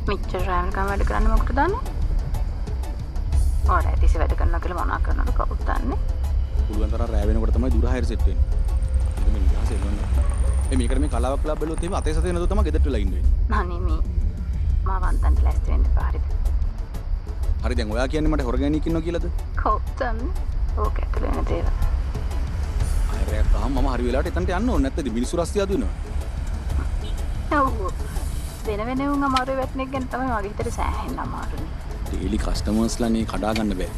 මෙච්චර රෑන්කම් වැඩ කරන්න මොකටද දන්නේ? ඔයාලා ඇතිසේ වැඩ කරනවා කියලා මොනවා කරනවද කවුද දන්නේ? පුළුවන් තරම් රෑ වෙනකොට තමයි දුර හයිර සෙට් වෙන්නේ. ඒක මේ නිදහස එළවන්න. මේකට මේ කලාවක් ක්ලබ් වලුත් එහෙම අතේ සතේ නේද තමයි ගෙදරට වෙලා ඉන්න වෙන්නේ. අනේ මේ මා වන්දන්ට ලෑස්ති වෙන්න එපා හරිද? හරි දැන් ඔයා කියන්නේ මට හොරගැනීක් ඉන්නවා කියලාද? කවුද දන්නේ? ඕක ඇතුලේ වෙන දේවල්. අයරයක් ගහම මම හරි වෙලාවට එතනට යන්න ඕනේ නැත්නම් මිනිස්සු රස්තිය අදු වෙනවා. ඔව්. වෙන වෙන උන් අමාරු වැටෙන එක ගැන තමයි මගේ හිතට සෑහෙන්න අමාරුනේ. ඩේලි කස්ටමර්ස්ලා නේ කඩා ගන්න බෑ.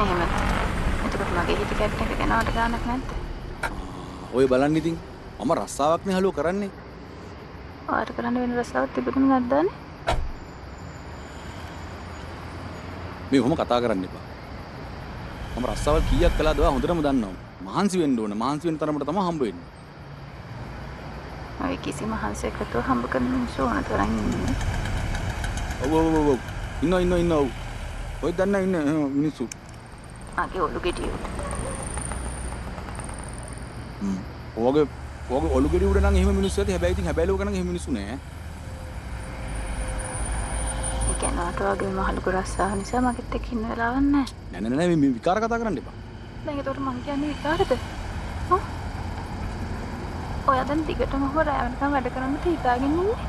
එහෙමද? එතකොට මගේ හිත කැට් එක ගැනවට ගානක් නැද්ද? ඔය බලන්න ඉතින් මම රස්සාවක් නේ හලුව කරන්නේ. ඔයාලට කරන්න වෙන රස්සාවක් තිබුණු නැද්දානේ? මේ ඔහොම කතා කරන්න එපා. මම රස්සාවල් කීයක් කළාද ඔයා හොඳටම දන්නවා. මහන්සි වෙන්න ඕන. මහන්සි වෙන තරමට තමයි හම්බ වෙන්නේ. ඔය කිසිම හංසයකට හම්බ කරන මිනිස්සු ඕන තරම් ඉන්නේ. ඔව්. ඉන්න. ඔය දන්න ඉන්න මිනිස්සු. ආගේ ඔලු ගෙඩිය. ඔයගේ ඔලු ගෙඩිය උඩ නම් එහෙම මිනිස්සු ඇති. හැබැයි ඉතින් හැබැයි ලෝක නම් එහෙම මිනිස්සු නෑ. ඒ කියන්නේ වගේ මහලු රස්සාව නිසා මගෙත් එක්ක ඉන්න වෙලාවක් නෑ. නෑ මේ විකාර කතා කරන්න එපා. දැන් ඒකට මං කියන්නේ විකාරද? හා? ඔයා දැන් දිගටම රෑ වෙනකම් වැඩ කරන්න හිතාගෙන ඉන්නේ.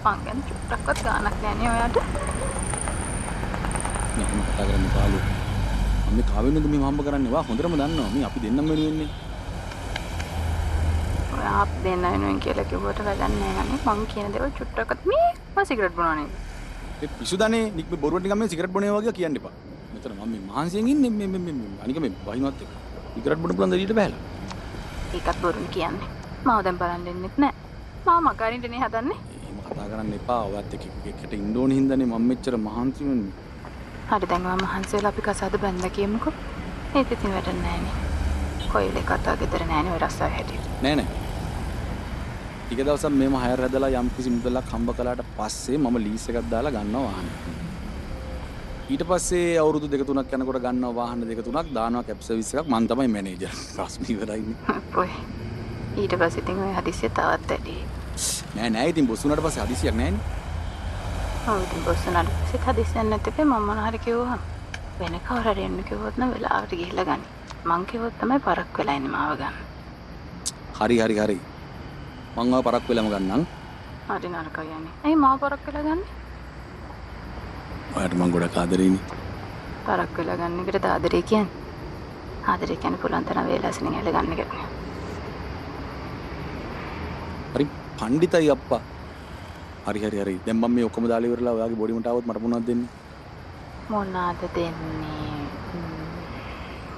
මං ගැන චුට්ටක්වත් ගානක් නෑනේ ඔයාට. මම කතා කරන්නේ පාළු. මම කාවෙන්නද මේ හම්බ කරන්නේ වා හොඳටම දන්නවා. මේ අපි දෙන්නම වෙනුවෙන්නේ. ඔයා අප දෙන්න වෙනුවෙන් කියලා කිව්වට වැඩක් නෑ නේ. මං කියන දේවල් චුට්ටක්වත් මම සිගරට් බොනවා නේද? ඒ පිසුදනේ නික් මේ බොරුවට නිකන් මේ සිගරට් බොනේ වගේ කියන්න එපා. මෙතන මම මේ මහන්සියෙන් ඉන්නේ මේ අනික මේ වහිනවත් එක්ක. සිගරට් බොන්න පුළුවන් දෙයට බෑලා. ඒකත් බොරුනේ කියන්නේ. මාව දැන් බලන් දෙන්නෙත් නෑ. මාව මගහරින්නනේ හදන්නේ. එහෙම කතා කරන්න එපා. ඔයත් එක්ක එකට ඉන්න ඕනේ හින්දානේ මම මෙච්චර මහන්සි වෙන්නේ. හරි දැන් මම මහන්සි වෙලා අපි කසාද බැඳ කියමුකෝ. ඒත් ඉතින් වැඩක් නෑනේ. කොයිලේ කතා ගෙදර නෑනේ ඔය රස්සාව හැටියට. නෑ. ටික දවසක් මේම හයර් හැදලා යම් කිසි මුදලක් හම්බ කළාට පස්සේ මම ලීස් එකක් දාලා ගන්නවා වාහනේ. ඊට පස්සේ අවුරුදු 2-3ක් යනකොට ගන්නවා වාහන 2-3ක් දානවා කැබ් සර්විස් එකක් මම තමයි මැනේජර්. රස්මි ඉවරයිනේ. පොයි. ඊට පස්සේ ඉතින් ඔය හදිස්සිය තවත් වැඩි. නෑ ඉතින් බොස් වුණාට පස්සේ හදිසියක් නෑනේ. ඔව් ඉතින් බොස් වුණාට පස්සේ හදිස්සියක් නැත්නම් මම මොන හරි කිව්වහම වෙන කවුරු හරි එන්න කිව්වොත් නම් වෙලාවට ගිහිල්ලා ගනි. මං කිව්වොත් තමයි පරක් වෙලා ඉන්නේ මාව ගන්න. හරි. මං ආව පරක් වෙලම ගන්නම්. හරි නරකයි යන්නේ. ඇයි මාව පරක් වෙලා ගන්නේ? ඔයාට මං ගොඩක් ආදරෙයිනේ. පරක් වෙලා ගන්න එකට ආදරේ කියන්නේ. ආදරේ කියන්නේ පුළුවන් තරම් වේලාසනින් හැල ගන්න එක. හරි පණ්ඩිතයි අප්පා. හරි. දැන් මම මේ ඔක්කොම දාලා ඉවරලා ඔයාගේ බොඩි මට આવොත් මට මොනවද දෙන්නේ? මොනවාද දෙන්නේ?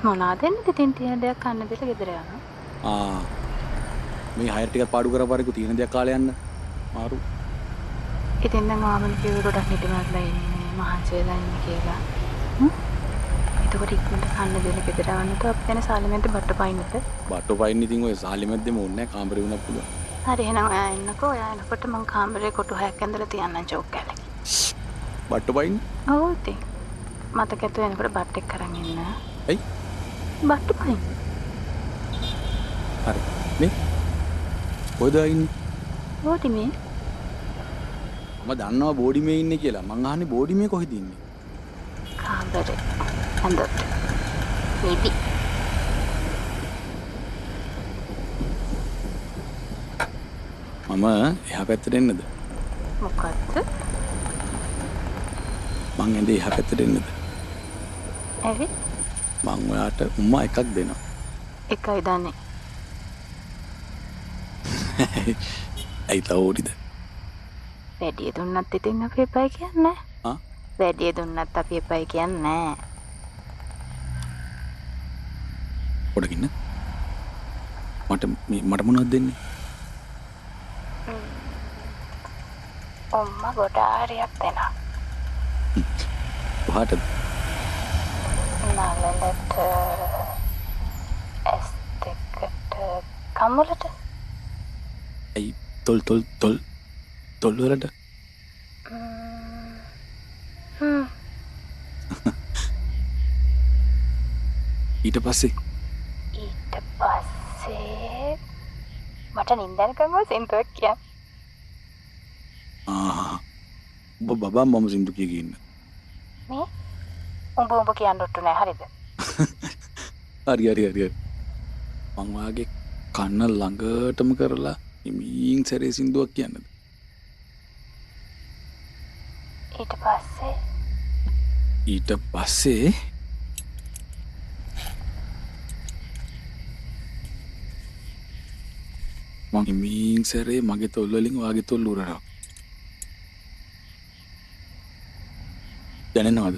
මොනවාද දෙන්නේ? තින් තියෙන දෙයක් කන්න දෙලා ගෙදර යනවා. මේ හයර් ටිකක් පාඩු කරපාරේකෝ තියෙන දෙයක් කාලේ යන්න. මාරු. ඉතින් දැන් ආමන කිව්ව ගොඩක් නිදිමතලා ඉන්නේ මහන්සි වෙලා ඉන්නේ කියලා. එතකොට ඉක්මනට කන්න දෙන්න ගෙදර යවන්නත් අපි දැන් සාලිමෙන්ට බට්ට පයින්නද? බට්ටෝ පයින්න ඉතින් ඔය සාලිමෙද්දෙම ඕනේ නැහැ කාමරේ වුණත් පුළුවන්. හරි එහෙනම් ඔයා එන්නකෝ. ඔයා එනකොට මං කාමරේ කොටු 6ක් ඇඳලා තියන්නම් චෝක් කැලේ. බට්ටෝ පයින්න? ඔව් ඉතින්. මතක ඇතුව එනකොට බට් එක කරන් ඉන්න. ඇයි? බට්ටු පයින්. හරි. නේ? කොහෙද ඉන්නේ? බෝඩි මේ. මම දන්නවා බෝඩි මේ ඉන්නේ කියලා. මං අහන්නේ බෝඩි මේ කොහෙද ඉන්නේ? කාමරේ ඇඳට නිදි. මම එහා පැත්තට එන්නද? මොකද්ද? මං ඇඳේ එහා පැත්තට එන්නද? ඇවිත් මං ඔයාට උම්මා එකක් දෙනවා. එකයි දන්නේ. ඇයි තව ඕනිද? වැඩිය දුන්නත් ඉතින් අපි එපයි කියන්නේ. ආ? වැඩිය දුන්නත් අපි එපයි කියන්නේ. පොඩකින්න. මට මොනවද දෙන්නේ? ඔම්මා ගොඩාරියක් දෙනවා. කොහාටද? නලලට ඇස් දෙකට කම්මුලට. ඇයි තොල් වලට? ඊට පස්සේ මට නින්දනකම සින්දුවක් කියන්න. ඔබ බබා මම සින්දු කිය ඉන්න. මේ උඹ කියන්න ඔට්ටු නෑ හරිද? හරි. මං වාගේ කන්න ළඟටම කරලා හිමින් සැරේ සින්දුවක් කියන්නද? ඊට පස්සේ මං හිමින් සැරේ මගේ තොල් වලින් වාගේ තොල් උරනවා. දැනෙනවද?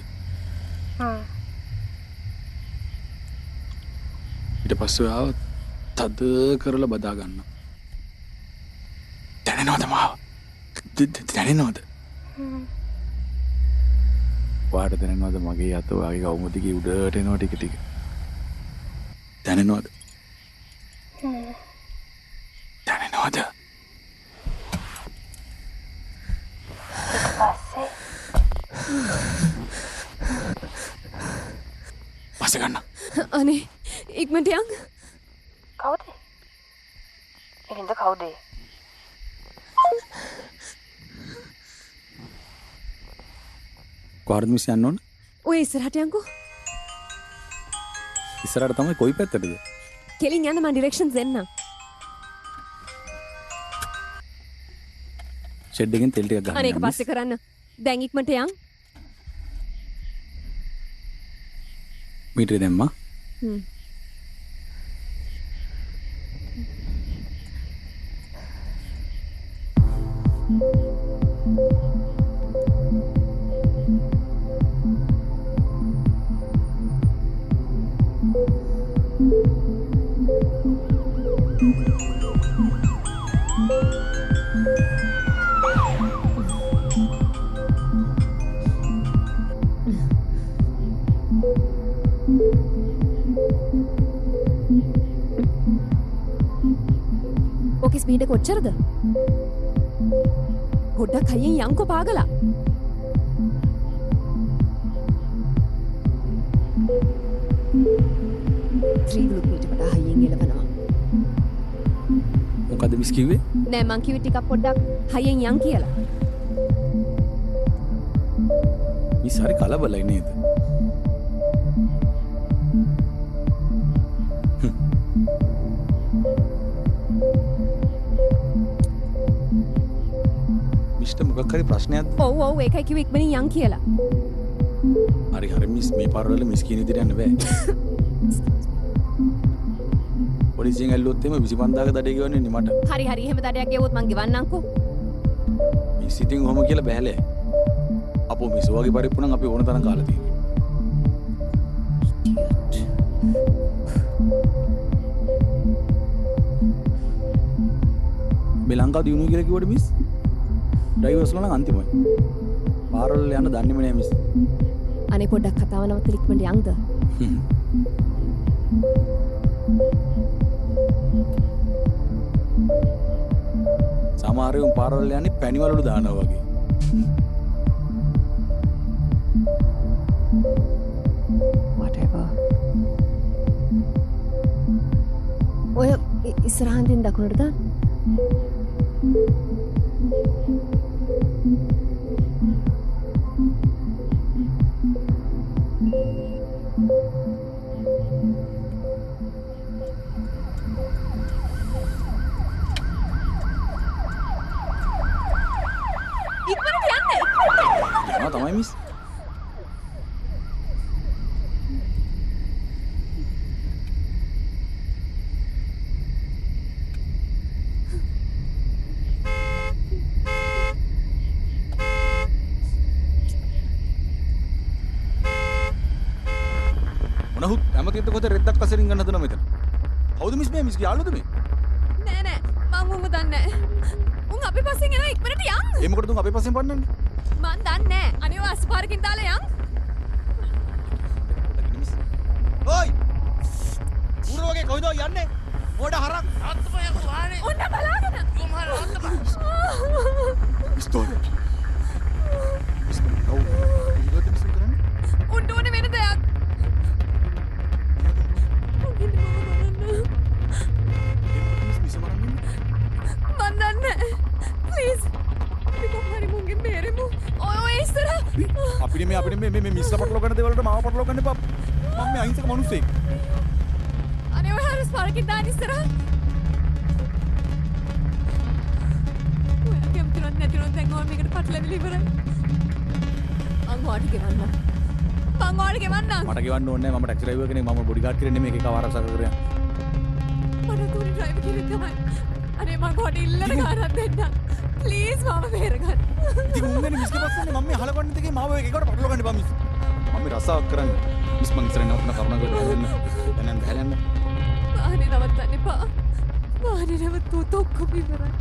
ඊට පස්සේ ආව තද කරලා බදා ගන්න. දැනෙනවද මාව? දැනෙනවද? වාට දැනෙනවද මගේ අත වාගේ කවුමුදිගේ උඩට එනවා ටික ටික? දැනෙනවද? දැනෙනවද? පස්සේ ගන්න. අනේ ඉක්මනට යන්. කවුද? එළින්ද කවුද? කොහරද මිස් යන්න ඕන? ඔය ඉස්සරහට යන්කෝ. ඉස්සරහට තමයි කොයි පැත්තටද? කෙලින් යන්න මම ඩිරෙක්ෂන්ස් දෙන්නම්. ෂෙඩ් එකෙන් තෙල් ටිකක් ගන්න. අනේ ඒක පස්සේ කරන්න. දැන් ඉක්මනට යන්. මීටරේ දැම්මා. ඕකේ ස්පීඩ් එක කොච්චරද? පොඩ්ඩක් හයියෙන් යන්කෝ පාගලා. ත්‍රිවිලුත් මීට වඩා හයියෙන් එළවනවා. මොකද මිස් කිව්වේ? නෑ මං කිව්වේ ටිකක් පොඩ්ඩක් හයියෙන් යන් කියලා. මිස් හරි කලබලයි නේද? මිස්ටර් මොකක් හරි ප්‍රශ්නයක්ද? ඔව් ඒකයි කිව්වේ ඉක්මනින් යන් කියලා. හරි මිස් මේ පාරවල මිස් කියන විදිහට යන්න බෑ. පොලිසියෙන් ඇල්ලුවොත් එimhe 25000ක දඩේ ගෙවන්නේ නේ මට. හරි එහෙම දඩයක් ගෙවුවොත් මං ගෙවන්නම්කෝ. මිස් ඉතින් ඔහම කියලා බෑලේ. අපෝ මිස් වගේ පරිප්පු නම් අපි ඕන තරම් කාලා තියෙනවා. මේ ලංකාව දිනුනේ කියලා කිව්වට මිස් ඩ්‍රයිවර්ස්ලා නම් අන්තිමයි. පාරවල යන්න දන්නේම නෑ මිස්. අනේ පොඩ්ඩක් කතාව නවත්තලා ඉක්මනට යන්ද. සමහර උන් පාරවල යන්නේ පැණිවලු දානවා වගේ. whatever. ඔය ඉස්සරහින් දින් දකුණට දාන්න. තමයි මිස්. මොනහුත් ඇමතිට කොහෙද රෙද්දක් අසරින් ගන්න හදනවා මෙතන. කවුද මිස් මේ මිස් යාළුවද මේ? නෑ නෑ මං උන්ව දන්නේ නෑ. උන් අපි පස්සෙන් එනවා ඉක්මනට යන්. ඒ මොකටද උන් අපේ පස්සෙන් පන්නන්නේ? මං දන්නේ නෑ. අනේ ඔය අස්පාරකින් දාලා යන්. ඔයි! ඌර වගේ කොයිද යන්නේ? මොඩ හරක් අත්තපය වානේ. ඔන්න බලාගෙන. උඹ හර අත්තපය. ස්ටෝරි. ඔව්. ඉන්නද මිස් කරන්නේ? උන්ට ඕනේ වෙන දෙයක්. මන් දන්නේ ප්ලීස් අපි කොහොමරි මුංගෙන් බේරෙමු ඔය ඉස්සර අපිට මේ මිස් පටලව ගන්න දේවල්ට මාව පටලව ගන්න එපා මම මේ අහිංසක මිනිස්සෙක් අනේ ඔය හරස් පාරකින් දාන්න ඉස්සර ඔය කැමතිවත් නැතිවත් දැන් ඕම මේකට පටලවිලි ඉවරයි මං වාඩි ගෙවන්න මට ගෙවන්න ඕනේ නැහැ මම ටැක්සි ඩ්‍රයිවර් කෙනෙක් මම බොඩි ගාඩ් කෙනෙක් නෙමෙයි ඒක ආරක්ෂා කරගෙන මට තුනි ඩ්‍රයිවර් කෙනෙක් තමයි අනේ මං කොට ඉල්ලන ගානක් දෙන්න ප්ලීස් මම බේරගන්න ඉතින් උන්ගනේ මිස්ගේ පස්සනේ මම මේ අහලගන්න දෙකේ මාව ඒකට පටලව ගන්න එපා මිස් මම මේ රස්සාවක් කරන්නේ මිස් මං ඉස්සරහින් නවත්තන කරුණා කරලා දෙන්න දැන් බහැලන්න වාහනේ නවත්තන්න එපා වාහනේ නවත්තුවොත් ඔක්කොම ඉවරයි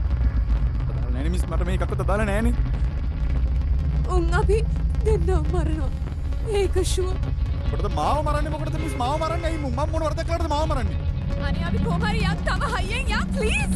නෑනේ මිස් මට මේ එකක්වත් දාලා නෑනේ උන් අපි දෙන්නව මරනවා ඒක ෂුවර් මොකටද මාව මරන්නේ මොකටද මිස් මාව මරන්නේ ඇයි මම මොන වරදක් කළාද මාව මරන්නේ අනේ අපි කොහොම හරි යන් තව හයියෙන් යන් ප්ලීස්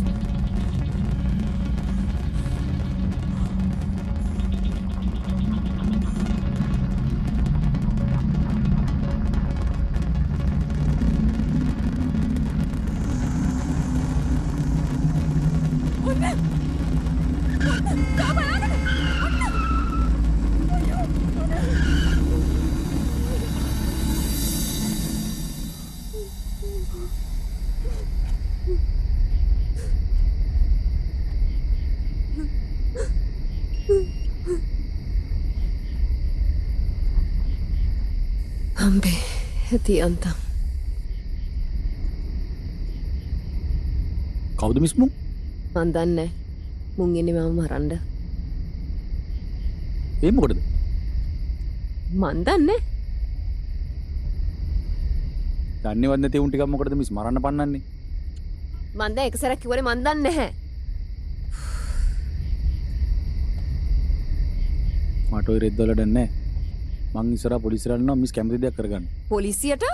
අම්බේ ඇති අන්තම් කවුද මිස් මුන් මන් දන්නේ මුන් ඉන්නේ මම මරන්න ඒ මොකටද මන් දන්නේ දන්නේවත් නැති උන් ටිකක් මොකටද මිස් මරන්න පන්නන්නේ මන් දැන් එක සැරයක් කිව්වනේ මන් දන්නේ නැහැ මට ඔය රෙද්ද වලට නැහැ මං ඉස්සරහ පොලිසියට යනවා මිස් කැමති දෙයක් කරගන්න පොලිසියට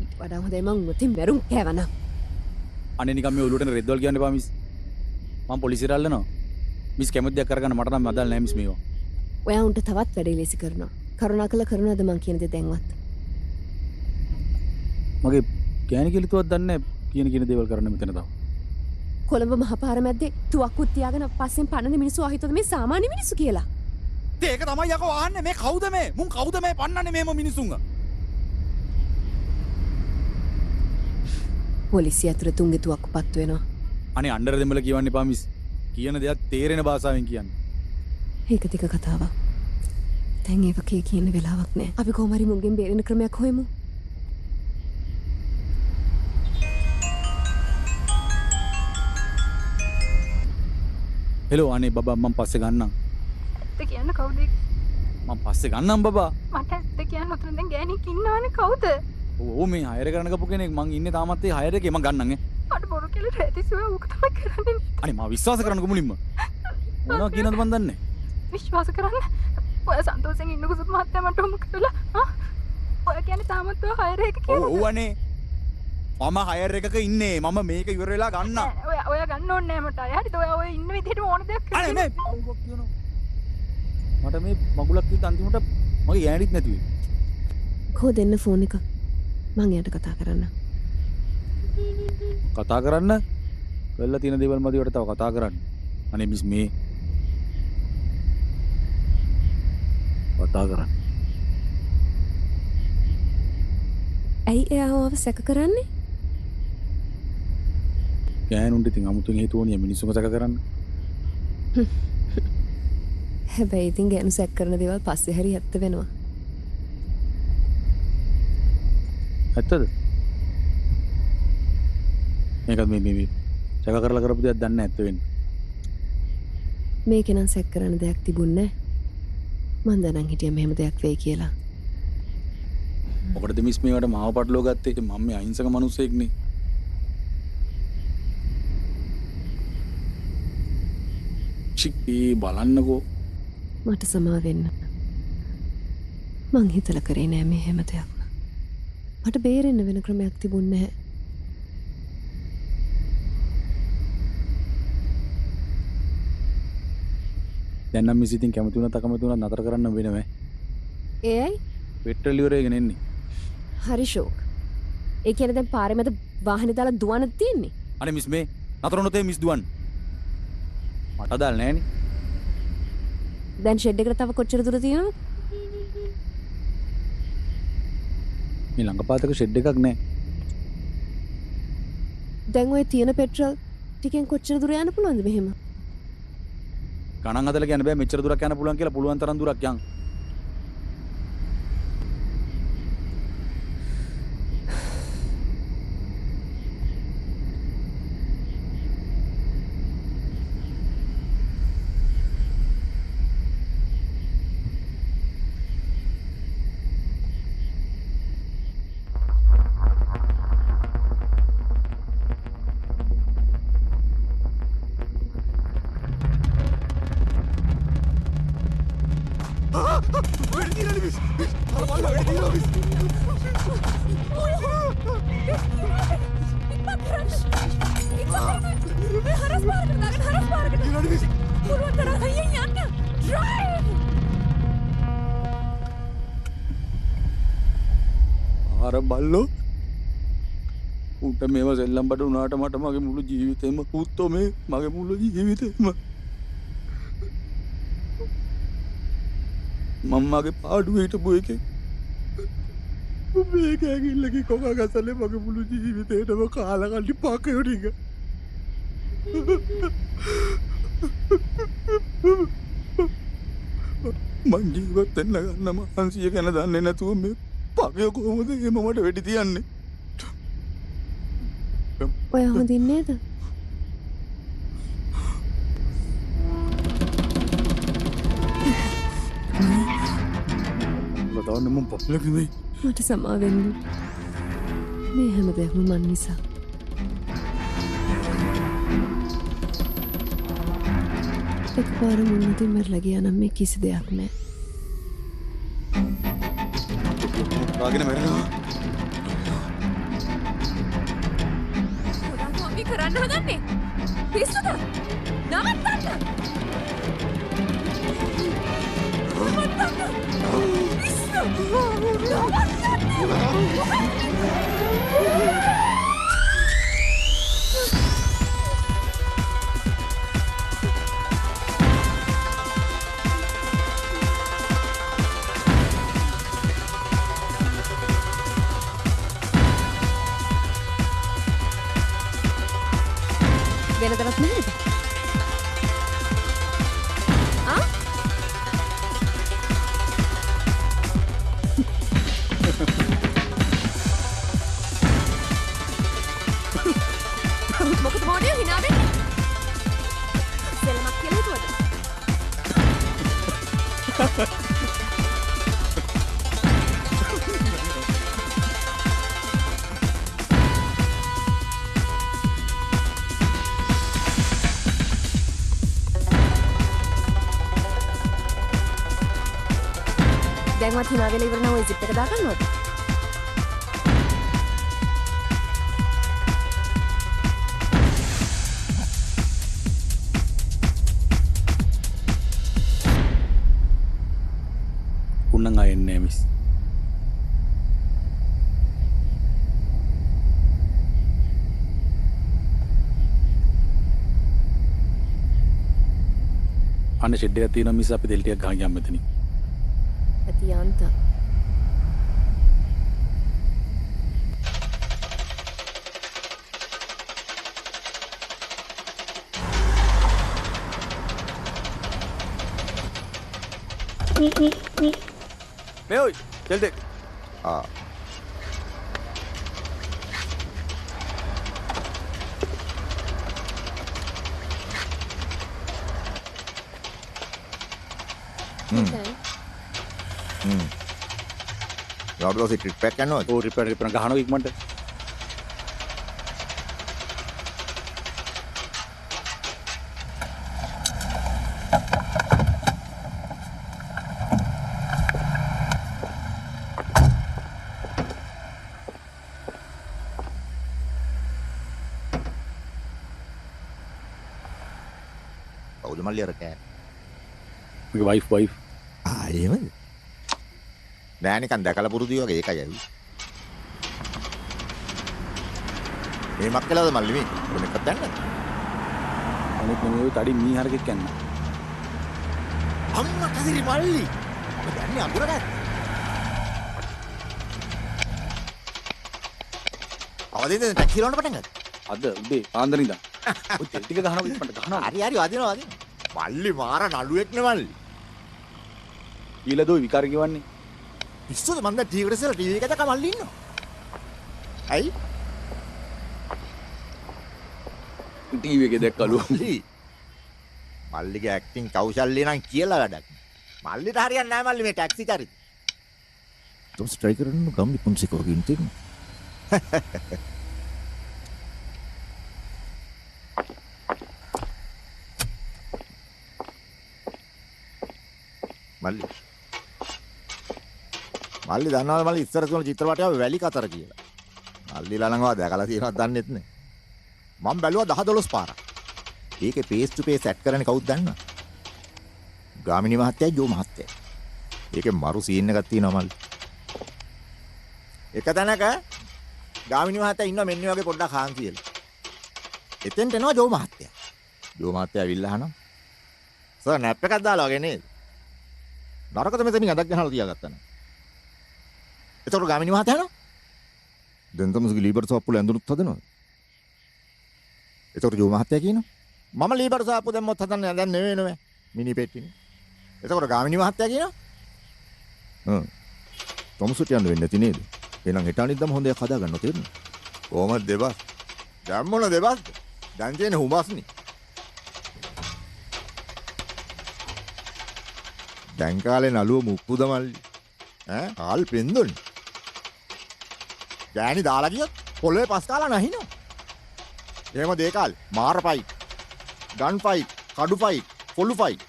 ඊට වඩා හොඳයි මං උතින් මැරුම් කෑවනම් අනේ නිකන් මේ ඔලුවට රෙද්ද වල කියන්න එපා මිස් මං පොලිසියට යනවා මිස් කැමති දෙයක් කරගන්න මට නම් අදාළ නැහැ මිස් මේවා ඔයා උන්ට තවත් වැඩේ ලේසි කරනවා කරුණාකර කරනවද මං කියන දේ දැන්වත් මගේ ගෑණි කිලිතුවක් දන්නේ කියන දේවල් කරන්න මෙතන තව කොළඹ මහපාර මැද්දේ තුවක්කුත් තියාගෙන පස්සෙන් පන්නන මිනිස්සු අහිතද මේ සාමාන්‍ය මිනිස්සු කියලා ඒක තමයි යකෝ ආන්නේ මේ කවුද මේ මුන් කවුද මේ පන්නන්නේ මේම මිනිසුන්ව පොලිසිය ඇතුළේ තුන්ගේ තුවක්කු පත්තු වෙනවා අනේ අnder දෙමළ කියවන්න එපා මිස් කියන දෙයක් තේරෙන භාෂාවෙන් කියන්න ඒක ටික කතාවක් දැන් ඒක කියන වෙලාවක් නෑ අපි කොහොම හරි මුන්ගෙන් බේරෙන ක්‍රමයක් හොයමු හෙලෝ අනේ බබා මම පස්සේ ගන්නම් ඇත්ත කියන්න කවුද මම පස්සේ ගන්නම් බබා මට ඇත්ත කියන්න උතන දැන් ගෑණියෙක් ඉන්නවනේ කවුද ඕ මේ හයර කරන ගපු කෙනෙක් මං ඉන්නේ තාමත් ඒ හයර එකේ මං ගන්නම් මට බොරු කියලා රැතිසුව ඌක තමයි කරන්නේ අනේ මම විශ්වාස කරන්නකො මුලින්ම මොනවා කියනවද මන් දන්නේ විශ්වාස කරන්න ඔය සන්තෝෂෙන් ඉන්නකො සුත් මහත්තයා මට උමු කරලා ඔය කියන්නේ තාමත් ඔය හයර එක කියලා ඔව් අනේ මම හයර් එකක ඉන්නේ මම මේක ඉවර වෙලා ගන්න ඔය ගන්න ඕනේ නෑ මට හරිද ඔය ඉන්න විදිහට ඕන දෙයක් අනේ මේ පවුවක් කියනවා මට මේ මගුලක් කිව්ද අන්තිමට මගේ ගෑණිත් නැති වෙයි කෝ දෙන්න ෆෝන් එක මං එයාට කතා කරන්න වෙලා තියෙන දේවල් මදිවට තව කතා කරන්න අනේ මිස් මේ කතා කරන්න ඇයි එයාව සැක කරන්නේ ගෑනුන්ට ඉතින් අමුතුවෙන් හේතු ඕනිය මිනිස්සුම සැක කරන්න හැබැයි ඉතින් ගැනු සැක් කරන දේවල් පස්සේ හරි ඇත්ත වෙනවා. ඇත්තද? මේකත් මේ චක කරලා කරපු දෙයක් දන්නේ නැත්ත වෙන්නේ. මේකේ නම් සැක් කරන දෙයක් තිබුණේ නැහැ. මං දැනන් හිටියා මෙහෙම දෙයක් වෙයි කියලා. මොකටද මිස් මේවට මාව පටලවා ගත්තේ? මම මේ අහිංසක මිනිස්සෙක් නේ. චික්කී බලන්නකෝ. මට සමා වෙන්න. මං හිතලා කරේ නෑ මේ හැම දෙයක්ම. මට බේරෙන්න වෙන ක්‍රමයක් තිබුණේ නැහැ. දැන් නම් මිස් ඉතින් කැමති වුණත් අකමැති වුණත් නතර කරන්න වෙනවෑ. ඒයි පෙට්‍රල් ඉවරයගෙන එන්නේ. හරි ෂෝක්. ඒ කියන්නේ දැන් පාරේ මැද වාහනේ දාලා දුවන්නද තියෙන්නේ? අනේ මිස් මේ නතර වුණොත් ඒ මිස් දුවන්න. මට අදාළ නෑනේ. දැන් ෂෙඩ් එකට තව කොච්චර දුර තියෙනවද? මේ ළඟපාතක ෂෙඩ් එකක් නෑ. දැන් ඔය තියෙන පෙට්‍රල් ටිකෙන් කොච්චර දුර යන්න පුළුවන්ද මෙහෙම? ගණන් හදලා කියන්න බෑ මෙච්චර දුරක් යන්න පුළුවන් කියලා. පුළුවන් තරම් දුරක් යන්. අර බල්ලෝ උන්ට මේව සෙල්ලම් බඩ උනාට මට මගේ මුළු ජීවිතේම පුත්තෝ මේ මගේ මුළු ජීවිතේම මම්මගේ පාඩුවේ හිටපු එකෙක් මේක ඇගිල්ලකි කොකා ගසලේ මගේ මුළු ජීවිතේටම කාලා කල්ලි පකයෝ ටික මං ජීවත් වෙන්න ගන්න මහන්සිය ගැන දන්නේ නැතුව මේ පකයෝ කොහොමද එහෙම මට වෙඩි තියන්නේ? ඔය හොඳින් නේද? බතාවන්න මම පොප්ලක නෙවෙයි. මට සමා වෙන්න. මේ හැම දෙයක්ම මන් නිසා. එකපාර මුන්නතින් මැරලා ගියා නම් මේ කිසි දෙයක් නෑ. රාගෙන මැරෙනවා. මොනවද අපි කරන්න හදන්නේ? පිස්සුද? නවත්තන්න! නවත්තන්න! පිස්සු! නවත්තන්න! වෙනදවත් නේද? ආ? මොකද මොඩිය hina වෙන්නේ? සෙල්ලමක් කියලා හිතුවද? දැන්වත් hina වෙලා ඉවර නම් ඔය zip එක දාගන්නවද? උන්නන් ආයෙන්නේ මිස්. අන්න ෂෙඩ් එකක් තියෙනවා මිස් අපි දෙල් ටිකක් ගහන් යන්න මෙතනින්. ඇතියන්ත. මේ ඔයි තෙල් දෙක. ආ යවුදෝසි ට්‍රිප් එකක් යනවද? ඕ රිපෙයාර් ගහනවා ඉක්මනට. කවුද මල්ලි අර කෑ? මගේ වයිෆ් ආ එහෙමද? නෑ නිකන් දැකලා පුරුදු වගේ ඒකයි ඇවි. මේ මක්කලවද මල්ලි මේ? මොකක්ද දැන්නද? අනිත් නෙමෙයි තඩි මීහරකෙක් යන්න. අම්මා කසිරි මල්ලි. මම දන්නේ අඟුරකට. අවදින්ද ටැක්සි ලෝන පටන් ගත්තා. අද උදේ පාන්දර ඉඳන්. ඔය තෙල් ටික ගහනවා ඉක්මනට ගහනවා. හරි වදිනවා. මල්ලි මාර නළුවෙක් නේ මල්ලි. ඊළඟ දෝ විකාර කියවන්නේ. ඉස්සුද මන්ද ටීවී එකේ ටීවී එක දැක මල්ලි ඉන්නවා. ඇයි? ටීවී එකේ දැක්කලු. මල්ලිගේ ඇක්ටිං කෞශල්‍ය නම් කියලා වැඩක්. මල්ලිට හරියන්නේ නැහැ මල්ලි මේ ටැක්සි චරිත. तुम स्ट्राइकर नु गम निपुण से कोगी इंते මල්ලි දන්නවද මල්ලි ඉස්සර තුන චිත්‍රපටය වැලි කතර කියලා. මල්ලිලා ළඟව දැකලා තියෙනවද දන්නෙත් නෑ. මම බැලුවා 10 12 පාරක්. ඒකේ පේස් ටු පේස් ඇඩ් කරන්නේ කවුද දන්නවද? ගාමිණී මහත්තයයි ජෝ මහත්තයයි. ඒකේ මරු සීන් එකක් තියෙනවා මල්ලි. එක තැනක ගාමිණී මහත්තයා ඉන්නවා මෙන්න වගේ පොඩ්ඩක් හාන් කියලා. එතෙන්ට එනවා ජෝ මහත්තයා. ජෝ මහත්තයා ඇවිල්ලා අහනවා. සර් නැප් එකක් දාලා වගේ නේද? නරකද මෙතනින් අදක් ගහලා තියාගත්තා නේ. එතකොට ගාමිණී මහත්තයා යනවා. දැන් තමයි ලීබර් සාප්පුල ඇඳුනුත් හදනවා. එතකොට ජෝ මහත්තයා කියනවා මම ලීබර් සාප්පු දැම්මොත් හදන්නේ දැන් නෙවෙයි මිනි පෙට්ටිනේ. එතකොට ගාමිණී මහත්තයා කියනවා තොමසුට යන්න වෙන්නේ නැති නේද? එහෙනම් හෙට අනිද්දාම හොඳ එකක් හදා ගන්න තේරෙනවද? කොහමද දෙබස්? දැන් මොන දෙබස්ද? දැන් තියෙන හුඹස්නේ. දැන් කාලේ නළුව මුක්කුද මල්ලි? කාල් පෙන්දොන්නේ. ගෑණි දාලා ගියොත් පොළවේ පස් කාලා නැහිනෝ. එහෙම දේකාල් මාර ෆයිට්. ගන් ෆයිට්, කඩු ෆයිට්, පොළු ෆයිට්.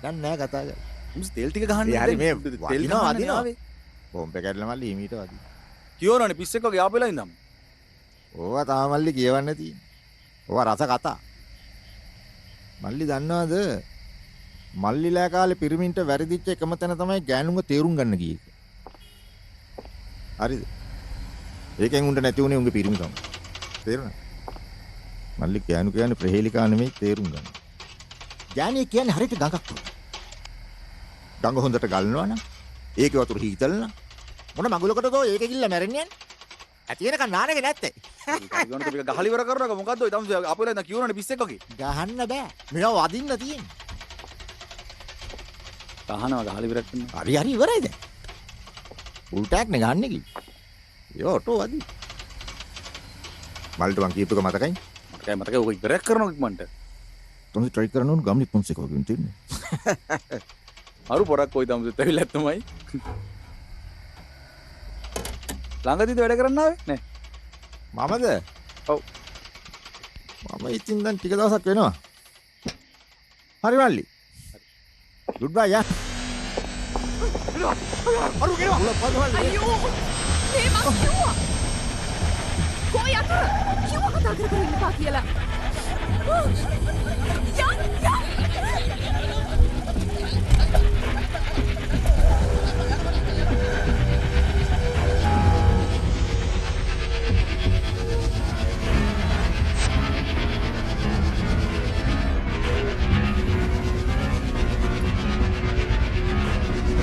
දැන් නෑ කතා කරන්නේ. මුස් තෙල් ටික ගහන්න. හරි මේ තෙල් වදිනවා. බොම්බ කැඩලා මල්ලි හිමීට වදිනවා. කියවනනේ පිස්සෙක් වගේ ආපෙලා ඉඳන්. ඕවා තාම මල්ලි කියවන්න තියෙන්නේ. ඕවා රස කතා. මල්ලි දන්නවද? මල්ලිලා කාලේ පිරිමින්ට වැරදිච්ච එකම තැන තමයි ගෑනුන්ව තේරුම් ගන්න ගියේ. හරිද? ඒකෙන් උන්ට නැති උනේ උන්ගේ පිරිමිකම. තේරුණා? මල්ලි ගෑනු කියන්නේ ප්‍රහේලිකා නෙමෙයි තේරුම් ගන්න. ගෑණිය කියන්නේ හරියට ගඟක් වගේ. ගඟ හොඳට ගලනවා නම් ඒකේ වතුර හීතලන මොන මගුලකටද ඒක කිල්ල මැරෙන්නේ යන්නේ? ඇති වෙනකන් නානගේ නැත්තේ. ගොනක ටික ගහලා ඉවර කරනක මොකද්ද ඔය තමුසේ ආපෙලා ඉඳන් කියවනනේ පිස්සෙක් වගේ. ගහන්න බෑ. මේවා වදින්න තියෙන්නේ. ගහනවා ගහලා ඉවර කරන්න. හරි ඉවරයි දැන්. ෆුල් ටැග් නේ ගහන්නේ කි. ඒ ඔටෝ වදි. මල්ට මං කියපු එක මතකයි? මතකයි ඔක ඉවරයක් කරනවා ඉක්මනට. තුන් ට්‍රයි කරනවා නම් ගම්නි පොන්සෙක් වගේ තියෙන්නේ. අරු පොරක් කොයි තමුසෙත් ඇවිල්ලා තමයි. ළඟදීද වැඩ කරන්න ආවේ නේ? මමද? ඔව්. මම ඉතින් දැන් ටික දවසක් වෙනවා. හරි මල්ලි. ගුඩ් බයි යා. අරු ගෙනවා. අයියෝ! මේ මං කිව්වා. කොයි අත? කිව්වා කතා කර ඉන්න පා කියලා. යා!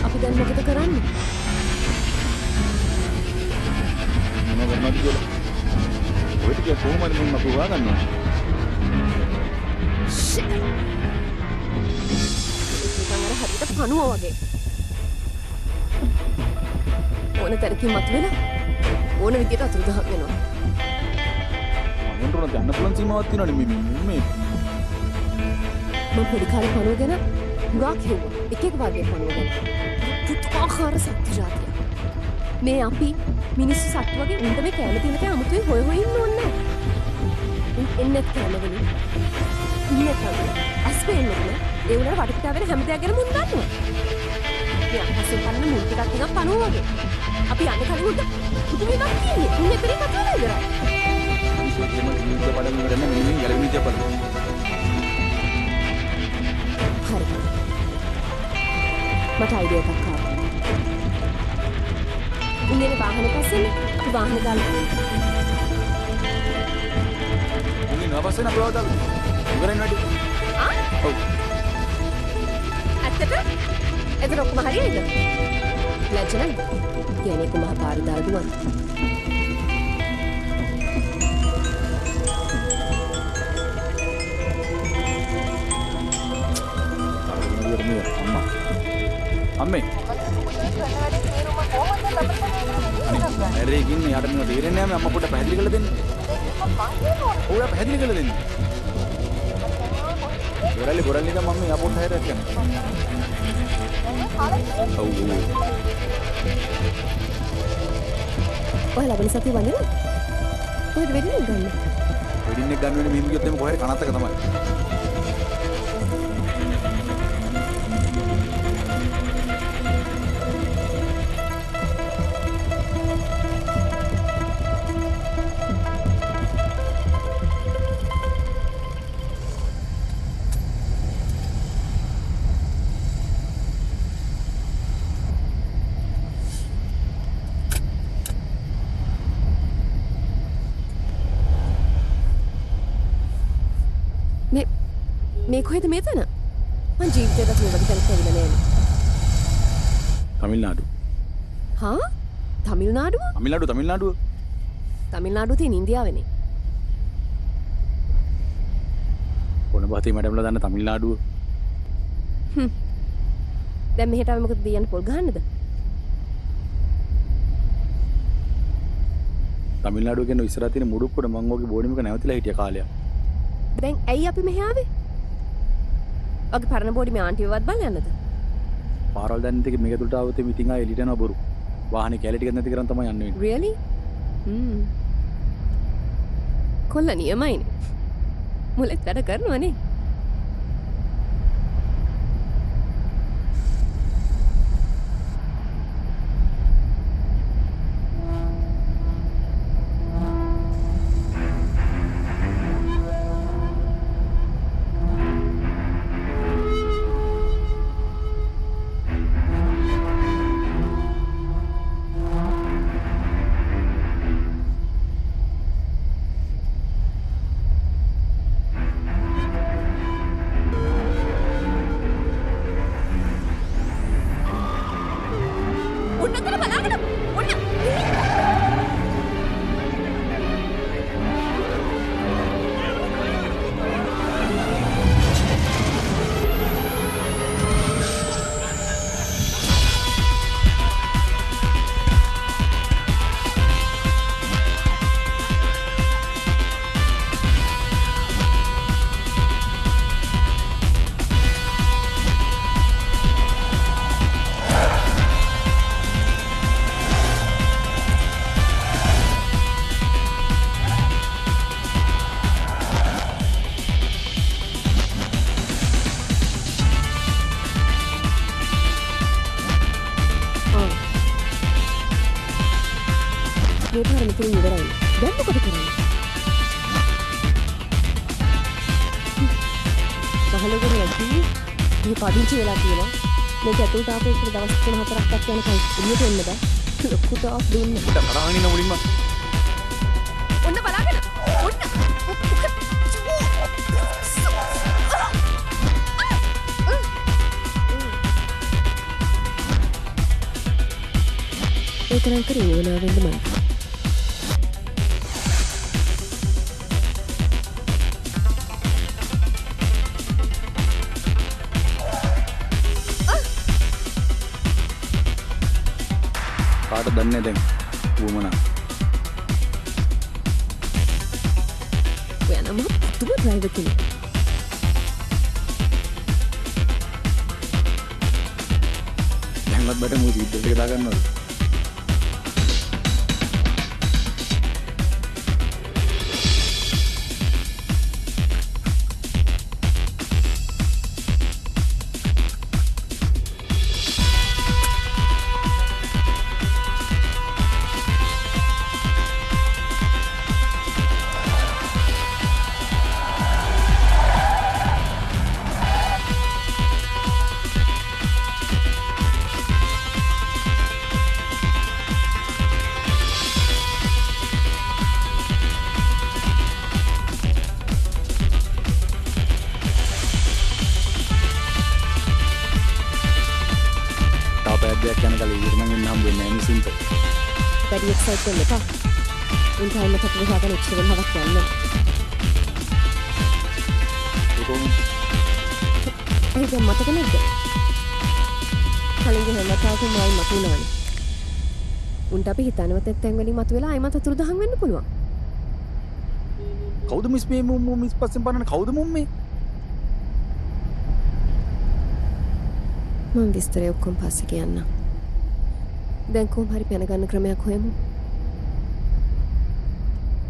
අපි දැන් මොකද කරන්නේ? මොනවද කරන්නද කියලා. ඔය ටික කොහොමද මම අපු හොයාගන්නේ? නිකන් අර හරියට පණුව වගේ. ඕන තැනකින් මතුවෙලා ඕන විදියට අතුරුදහන් වෙනවා. මගෙන් උනත් යන්න පුළුවන් සීමාවක් තියෙනවනේ මේ මම පොඩි කාලේ පණුව ගැන හුඟක් හෙව්වා. එක වගේ පණුව ගැන. පුදුමාකාර සත්‍ය ජාතියක්. මේ අපි මිනිස්සු සත්තු වගේ උන්ට මේ කැම තියෙන තේ අමුතුවෙන් හොය හොය ඉන්න ඕනේ නැහැ. එන්නේ කැමවලින්. ඉන්නේ තමයි. අස්පෙන්නේ නෑ. ඒ උනාට වටපිටා වෙන හැම දෙයක් ගැන මුන් දන්නවා. මේ අහසේ පන්න මුන් ටිකක් නිකන් පණුව වගේ. අපි යන්නේ කලින් උඩ පුදුමයක් තියෙන්නේ. මුන් එතනින් කතාව ඉවරයි. විශේෂයෙන්ම ජීවිත පඩම් කරන මිනිමින් ගැලවිච්ච පඩම්. හරි. මට අයිඩියා එකක් ආවා. ඉන්නේ වාහනේ පස්සේනේ. අපි වාහනේ දාලා. මුලින් නවපස්සේ නපුවා දාලා. ඉවරෙන් වැඩි. ආ? ඔව්. ඇත්තට? එතන ඔක්කොම හරියද? ලැජ්ජ නැද්ද? කියන්නේ කොහොම පාරේ දාලා දුවන්න. අම්මේ ඇරේකින් යාට මේව තේරෙන්නේ නැහැ අම්මා පොඩ්ඩක් පැහැදිලි කරලා දෙන්න. ඔය පැහැදිලි කරලා දෙන්න. ගොරල්ලි ගම මම යා පොඩ්ඩක් හැරෙන්න යන්න. ඔව්. ඔය ලබන සතිය වඳිනවා. කොහෙද වෙඩින් ගන්න? වෙඩින් එක ගන්න වෙන්නේ මෙහෙම ගියොත් එimhe කොහේ කනත්තක තමයි. මේ කොහෙද මෙතන? මං ජීවිතේට මේ වගේ තැනක ඇවිල්ලා නෑනේ. තමිල්නාඩු. හා? තමිල්නාඩුව? තමිල්නාඩුව. තමිල්නාඩුව තියෙන ඉන්දියාවේනේ. කොණබතේ මැඩම්ලා දන්න තමිල්නාඩුව. දැන් මෙහෙට ආවේ මොකද දෙයන්න පොල් ගහන්නද? තමිල්නාඩුව කියන ඉස්සරහ තියෙන මුඩුක්කොට මං වගේ බෝඩිමක නැවතිලා හිටිය කාලයක්. දැන් ඇයි අපි මෙහෙ ආවේ? ඔගේ පරණ බෝඩිමේ ආන්ටිවවත් බලන්න යන්නද? පාරවල් දැන් ඉතින් මේක දුරට ආවොත් මිටින් ආයෙ එළියට යනවා බොරු. වාහනේ කැලේ ටිකක් නැති කරන් තමයි යන්න වෙන්නේ. Really? කොල්ල නියමයිනේ. මුලෙත් වැඩ කරනවනේ. මෙතන ඉවරයි. දැන් මොකද කරන්නේ? බහලගෙන යද්දී මේ පදිංචි වෙලා තියෙනවා. මේක ඇතුළට ආපු එක දවස් 3-4ක් යනකම් එළියට එන්න බෑ. ලොකුට ආප් දුන්න. උඩ තරහින් ඉන්න මුලින්ම. ඔන්න බලාගෙන. ඔන්න. ඒතරම් කරේ වුණා වෙන්න මම. කාට දන්නේ දැන් වුමනා. ඔයා නම් පුදුම ඩ්‍රයිවර් කෙනෙක්. දැන්වත් බට මූ සීට් එක දාගන්නවද? දෙයක් යන කලින් ඉරමන් ඉන්න හම්බ වෙන්නේ නැහැ මිසින්ට. වැඩි එක්සයිට් වෙන්න එපා. උන් ටයිම් එකක් විහාගෙන ඉච්ච වෙලාවක් යන්න. ඒක මතක නැද්ද? කලින් ගිහින් මතාවක මයි මතුනවනේ. උන්ට අපි හිතනවත් තැන් වලින් මතුවෙලා ආයෙ මත අතුරුදහන් වෙන්න පුළුවන්. කවුද මිස් මේ මුම් මිස් පස්සෙන් බලන්න කවුද මුම් මේ? මම විස්තරය ඔක්කොම පස්සේ කියන්නම්. දැන් කොහොම හරි පැන ගන්න ක්‍රමයක් හොයමු.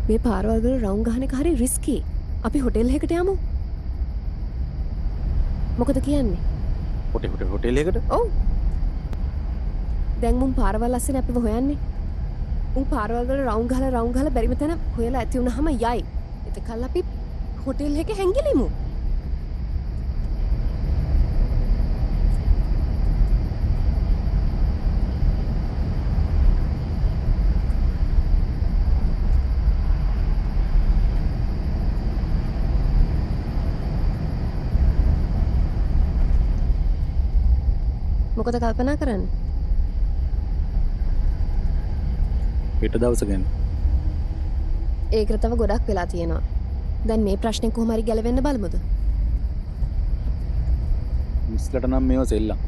මේ පාරවල් වල රවුම් ගහන එක හරි රිස්කි. අපි හොටෙල් එකකට යමු. මොකද කියන්නේ? හොටෙල් එකට? ඔව්. දැන් මුන් පාරවල් අස්සෙන් අපිව හොයන්නේ. උන් පාරවල් වල රවුම් ගහලා බැරිම තැන හොයලා ඇති වුණාම යයි. එතකල් අපි හොටෙල් එකේ හැංගිලිමු. මොකද කල්පනා කරන්නේ? හෙට දවස ගැන. ඒකට තව ගොඩක් වෙලා තියෙනවා. දැන් මේ ප්‍රශ්නේ කොහොම හරි ගැලවෙන්න බලමුද? මිස්ලට නම් මේව සෙල්ලම්.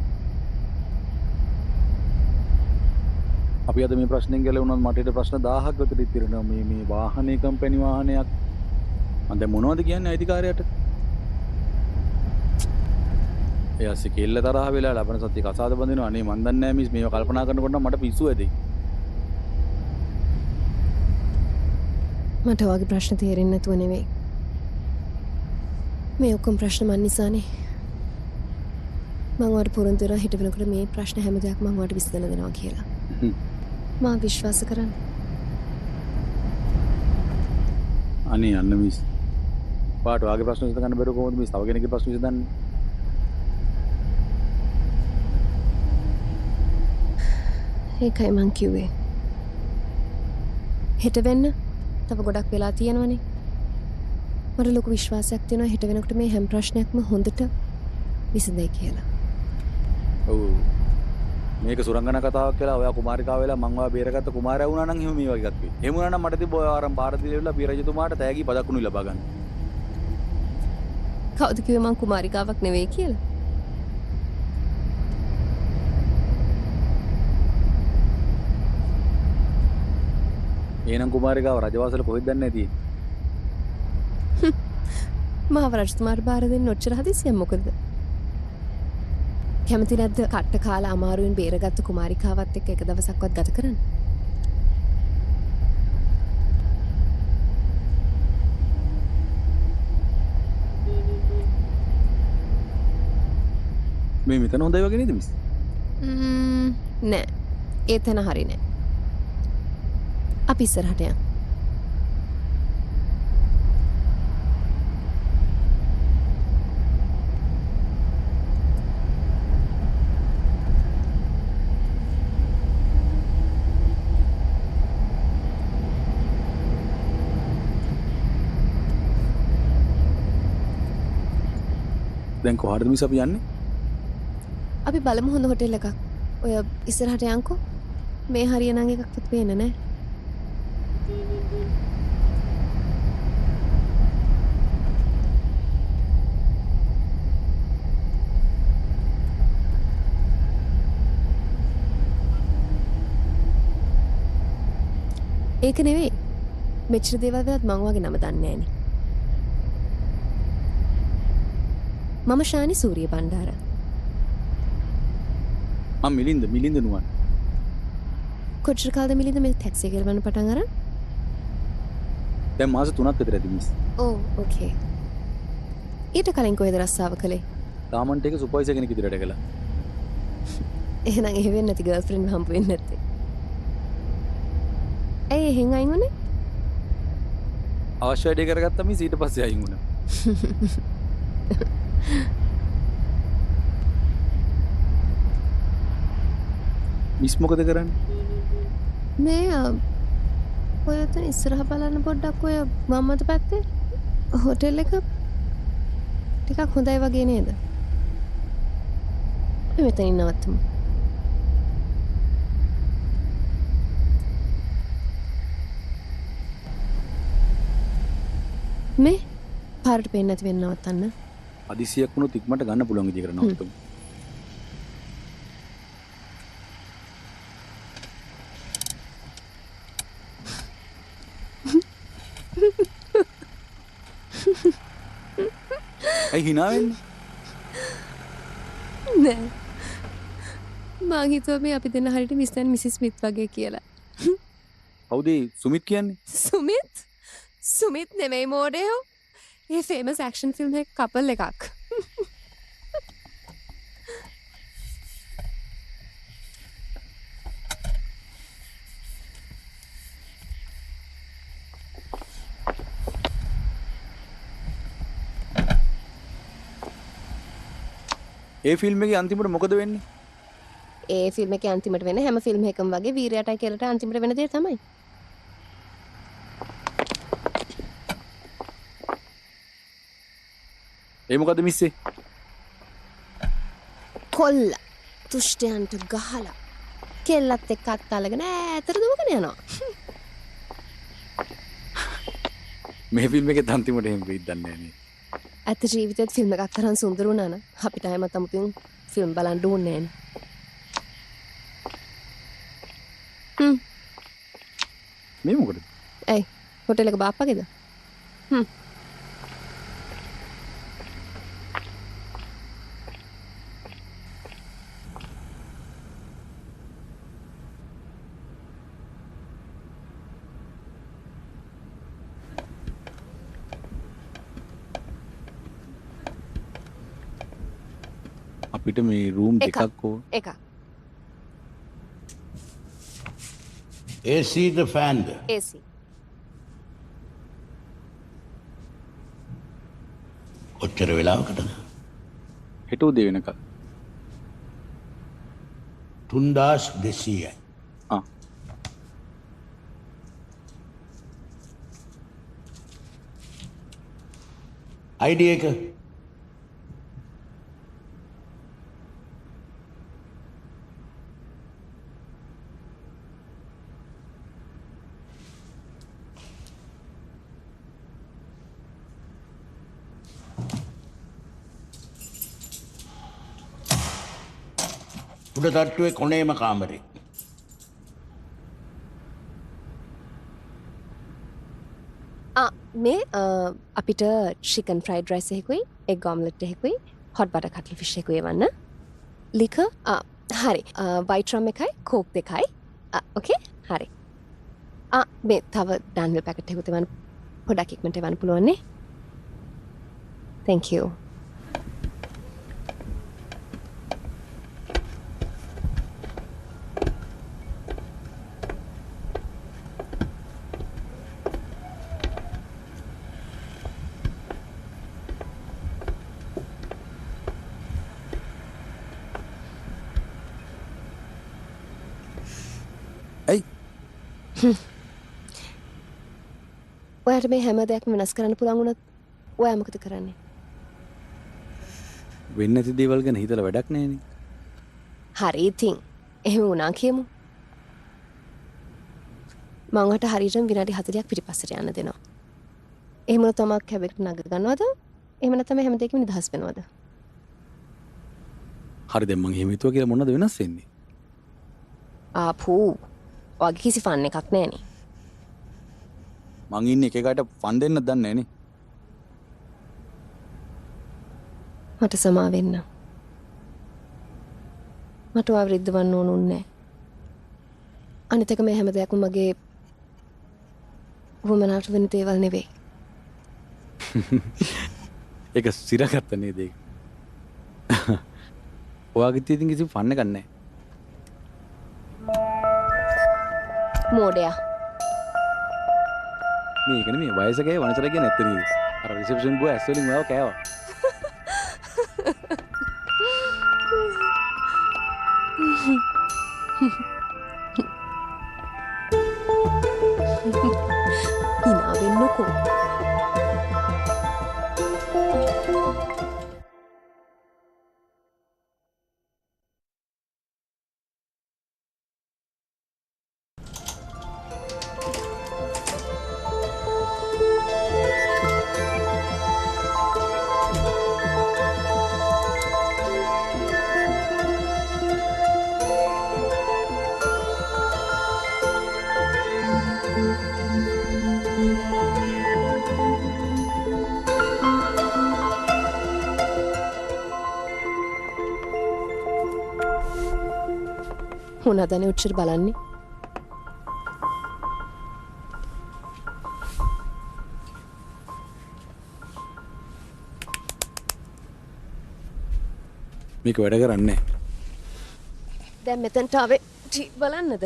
අපි අද මේ ප්‍රශ්නෙන් ගැලවුණොත් මට ඊට ප්‍රශ්න 1000ක් විතර ඉතිරෙනවා. මේ වාහනේ කම්පැනි වාහනයක්. මම දැන් මොනවද කියන්නේ අයිතිකාරයාට? එයා සිකෙල්ල තරහ වෙලා ලබන සත්‍ය කසාද බඳිනවා. අනේ මන් දන්නේ නැහැ මිස් මේව කල්පනා කරනකොට නම් මට පිස්සු ඇදෙයි. මට ඔයාගේ ප්‍රශ්න තේරෙන්නේ නැතුව නෙවෙයි. මේ ඔක්කොම ප්‍රශ්න මන් නිසානේ. මම ඔයාලට පොරොන්දු වෙලා හිට වෙනකොට මේ ප්‍රශ්න හැම දෙයක්ම මම ඔයාලට විසඳලා දෙනවා කියලා. මම විශ්වාස කරන්නේ. අනේ යන්න මිස්. පාට ඔයාගේ ප්‍රශ්න විසඳ ගන්න බැරුව කොහොමද මිස් තව කෙනෙක්ගේ ප්‍රශ්න විසඳන්නේ? ඒකයි මං කිව්වේ. හෙට වෙන්න තව ගොඩක් වෙලා තියෙනවනේ. මට ලොකු විශ්වාසයක් තියෙනවා හෙට වෙනකොට මේ හැම ප්‍රශ්නයක්ම හොඳට විසඳෙයි කියලා. ඔව්. මේක සුරංගන කතාවක් කියලා ඔයා කුමාරිකාව වෙලා මං ඔයා බේරගත්ත කුමාරයා වුණා නම් එහෙම මේ වගේ එකක් වෙයි. එහෙම වුණා නම් මට තිබ්බ ඔයා ආරම් පාර දිලෙවිලා බීරජතුමාට තෑගි පදක්කුණු ලබා ගන්න. කවුද කිව්වේ මං කුමාරිකාවක් නෙවෙයි කියලා? එහෙනම් කුමාරිකාව රජවාසල කොහෙද දන්නේ නැති? මාව රජතුමාට බාර දෙන්න ඔච්චර හදිසියෙන් මොකද? කැමති නැද්ද කට්ට කාලා අමාරුවෙන් බේරගත්ත කුමාරිකාවත් එක්ක එක දවසක්වත් ගත කරන්න? මේ මෙතන හොඳයි වගේ නේද මිස්? නෑ. ඒ තැන හරි නෑ. අපි ඉස්සරහට යමු. දැන් කොහාටද මිස් අපි යන්නේ? අපි බලමු හොඳ හොටෙල් එකක්. ඔය ඉස්සරහට යන්කෝ. මේ හරියනම් එකක්වත් පේන්නේ නැහැ. ඒක නෙවෙයි. මෙච්චර දේවල් වලත් මං වගේ නම දන්නේ නෑනේ. මම ශානි සූරිය බණ්ඩාර. මම මිලින්ද නුවන්. කොච්චර කාලද මිලින්ද මේ ටැක්සි ගෙලවන්න පටන් අරන්? දැන් මාස 3ක් විතර ඇති මිස්. ඕ ඕකේ. ඊට කලින් කොහෙද රස්සාව කළේ? ගාමන්ට් එක සුපර්වයිසර් කෙනෙක් ඉදිරියට කළා. එහෙනම් එහෙ වෙන්නේ නැති ගර්ල්ෆ්‍රෙන්ඩ් හම්බ වෙන්නේ නැත්තේ. ඇයි එහෙන් අයින් වුනේ? අවශ්‍ය වැඩේ කරගත්තා මිස් ඊට පස්සේ අයින් වුණා. මිස් මොකද කරන්නේ? මේ ඔය අතන ඉස්සරහ බලන්න පොඩ්ඩක් ඔය මම්මත පැත්තේ හොටෙල් එක ටිකක් හොඳයි වගේ නේද? අපි මෙතනින් නවත්තමු. මේ පාරට පේන්නේ නැති වෙන්න නවත්තන්න. අදිසියක් වුණොත් ඉක්මනට ගන්න පුළුවන් විදිහකට නවත්තමු. ඇයි hina වෙන්නේ? නෑ. මං හිතුවා මේ අපි දෙන්න හරියට මිස්ටර් ඇන්ඩ් මිසිස් ස්මිත් වගේ කියලා. කවුද සුමිත් කියන්නේ? සුමිත්? සුමිත් නෙමෙයි මෝඩයෝ. ඒ ෆේමස් ඇක්ෂන් ෆිල්ම් එක කපල් එකක්. ඒ ෆිල්ම් එකේ අන්තිමට මොකද වෙන්නේ? ඒ ෆිල්ම් එකේ අන්තිමට වෙන හැම ෆිල්ම් එකකම වගේ වීරයටයි කියලාට අන්තිමට වෙන දේ තමයි. ඒ මොකද මිස්සේ? කොල්ල තුෂ්ටයන්ට ගහලා කෙල්ලත් එක්ක අත් අල්ලගෙන ඈතට දුවගෙන යනවා. මේ ෆිල්ම් එකේ අන්තිමට එහෙම වෙයිද දන්නේ නැහැ නේ. ඇත්ත ජීවිතේත් ෆිල්ම් එකක් තරම් සුන්දර වුණා නම් අපිට හැමත් අමුතුන් ෆිල්ම් බලන්න ඕනේ නෑනේ. මේ මොකද? ඇයි හොටෙල් එක බාප්පගේද? අපිට මේ රූම් දෙකක් ඕන. එකක්. AC the fan the? AC. කොච්චර වෙලාවකටද? හෙට උදේ වෙනකල්. 3200යි. ආ. ID එක උඩ තට්ටුවේ කොනේම කාමරේ. මේ අපිට චිකන් ෆ්‍රයිඩ් රයිස් එකකුයි එග් ඔම්ලට් එකකුයි හොට් බටර් කටල් ෆිෂ් එකකුයි එවන්න. ලිකර් හරි වයිට් රම් එකයි කෝක් දෙකයි. ඕකේ හරි. මේ තව ඩාන්විල් පැකට් එකකුත් එවන්න පොඩක් ඉක්මනට එවන්න පුළුවන් නේ. Thank you. ඇයි? ඔයාට මේ හැම දෙයක්ම වෙනස් කරන්න පුළුවන් වුණොත් ඔයා මොකද කරන්නේ? වෙන්නේ නැති දේවල් ගැන හිතලා වැඩක් නැහැනේ. හරි ඉතින් එහෙම වුණා කියමු. මං ඔයාට හරියටම විනාඩි 40ක් පිටිපස්සට යන්න දෙනවා. එහෙම වුණොත් තමක් කැබෙක්ට නග ගන්නවද? එහෙම නැත්නම් හැම දෙයකම නිදහස් වෙනවද? හරි දැන් මං එහෙම හිතුවා කියලා මොනවද වෙනස් වෙන්නේ? ආපු ඔයාගේ කිසි ෆන් එකක් නැහනේ. මං ඉන්නේ එක එකට ෆන් දෙන්න දන්නේ නැහැ නේ. මට සමා වෙන්න. මට අවරිද්ද වන්න ඕනුන්නේ. අනිත් එක මේ හැම දෙයක්ම මගේ වමනාට වෙන දේවල් නෙවෙයි. ඒක සිරගත්ත නේද ඒක? ඔයාගේ ඉතින් කිසි ෆන් එකක් නැහැ. මෝඩයා. මේක නෙමෙයි වයසකේ වනචර කියන ඇත්ත නේද? අර රිසෙප්ෂන් බෝ ඇස් වලින් මාව කෑවා. hina වෙන්නකෝ. මොනවදනේ උච්චර බලන්නේ? මේක වැඩ කරන්නේ නැහැ. දැන් මෙතනට ආවේ බලන්නද?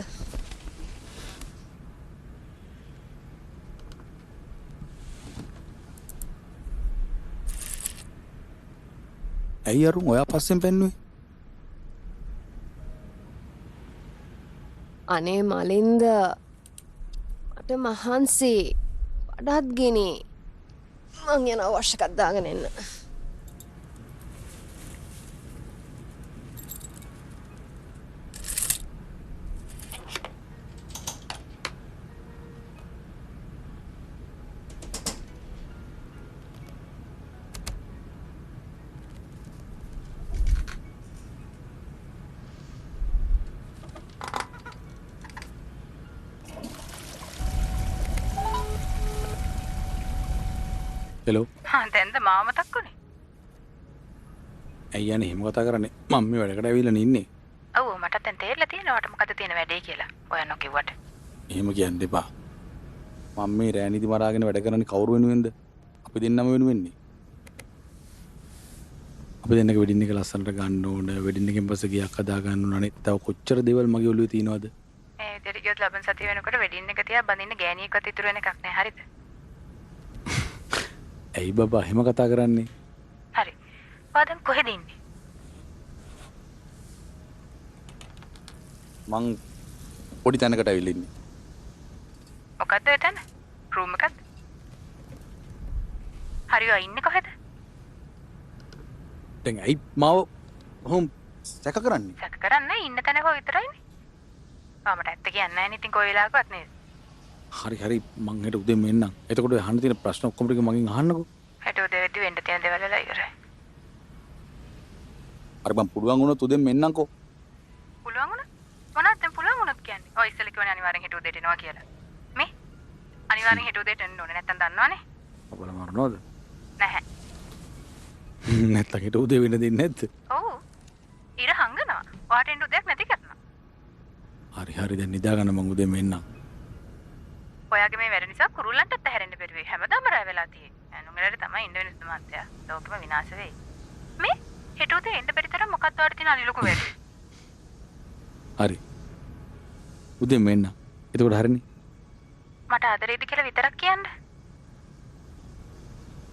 ඇයි අරුන් ඔයා පස්සෙන් පෙන්නුවේ? අනේ මලින්ද මට මහන්සි වඩාත් ගිනි. මං යන අවශ්‍ය එකක් දාගෙන එන්න. හෙලෝ. දැන්ද මාව මතක් වුණේ? ඇයි යන්නේ එහෙම කතා කරන්නේ? මම මේ වැඩකට ඇවිල්ලා ඉන්නේ. ඔව් මට දැන් තේරෙලා තියෙනවාට මොකද තියෙන වැඩේ කියලා. ඔයා නොකියුවට. එහෙම කියන්න එපා. මම මේ රෑනිදි මරාගෙන වැඩ කරන්නේ කවුරු වෙනුවෙන්ද? අපි දෙන්නම වෙනුවෙන්නේ. අපි දෙන්නක වෙඩින් එක ලස්සනට ගන්න ඕන. වෙඩින් එකෙන් පස්සේ ගියක් හදා ගන්න ඕන. අනිත් තව කොච්චර දේවල් මගේ ඔළුවේ තියෙනවද? ඒ විදිහට ගියොත් ලබන සතිය වෙනකොට වෙඩින් එක තියා බඳින්න ගෑණියෙක්වත් ඉතුරු වෙන එකක් නෑ. හරිද? ඇයි බබා එහෙම කතා කරන්නේ? හරි. ඔයා දැන් කොහෙද ඉන්නේ? මං පොඩි තැනකට ඇවිල්ලා ඉන්නේ. මොකද්ද එතන? රූම් එකක්ද? හරි ඔයා ඉන්නේ කොහෙද? දැන් ඇයි මාව හොම් සැක කරන්නේ? සැක කරන්නේ ඉන්න තැනක විතරයිනේ. මට ඇත්ත කියන්නේ නැහැ නේ ඉතින් කොයි වෙලාවකවත් නේද? හරි හරි මං හෙට උදේම එන්නම්. එතකොට අහන්න තියෙන ප්‍රශ්න ඔක්කොම ටික මගෙන් අහන්නකෝ. හෙට උදේ වෙද්දි වෙන්න තියෙන දේවල් වල ඉවරයි. හරි මං පුළුවන් වුණොත් උදේම එන්නම්කෝ. පුළුවන් වුණා? මොනවද දැන් පුළුවන් වුණොත් කියන්නේ? ඔය ඉස්සෙල්ලා කිව්වනේ අනිවාර්යෙන් හෙට උදේට එනවා කියලා. මේ? අනිවාර්යෙන් හෙට උදේට එන්න ඕනේ නැත්තම් දන්නවනේ? අපල මරනවද? නැහැ. නැත්තම් හෙට උදේ වෙන්න දෙන්නේ නැද්ද? ඔව්. ඉර හංගනවා. ඔයාට එන්න උදයක් නැති කරනවා. හරි හරි දැන් නිදා ගන්න මං උදේම එන්නම්. ඔයාගේ මේ වැඩ නිසා කුරුල්ලන්ටත් ඇහැරෙන්න බැරි හැමදාම රැ වෙලා තියෙන්නේ. නුඹලට තමයි ඉන්න වෙන සුමාත්‍යා. ලෝකෙම විනාශ වෙයි. මේ හෙට උදේ එන්න බැරි තරම් මොකක්ද ඔයාලට තියෙන අනිලොකු වැඩ? හරි. උදේම එන්නම්. එතකොට හරිනේ. මට ආදරේද කියලා විතරක් කියන්න.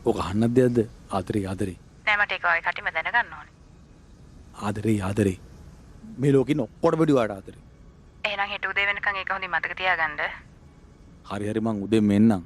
ඔක අහන්නත් දෙයක්ද? ආදරේ ආදරේ. නෑ මට ඒක ඔය කටිම දැනගන්න ඕනේ. ආදරේ ආදරේ. මේ ලෝකෙින් ඔක්කොට වැඩි වාට ආදරේ. එහෙනම් හෙට උදේ වෙනකන් ඒක හොඳින් මතක තියාගන්න. හරි හරි මං උදේම එන්නම්.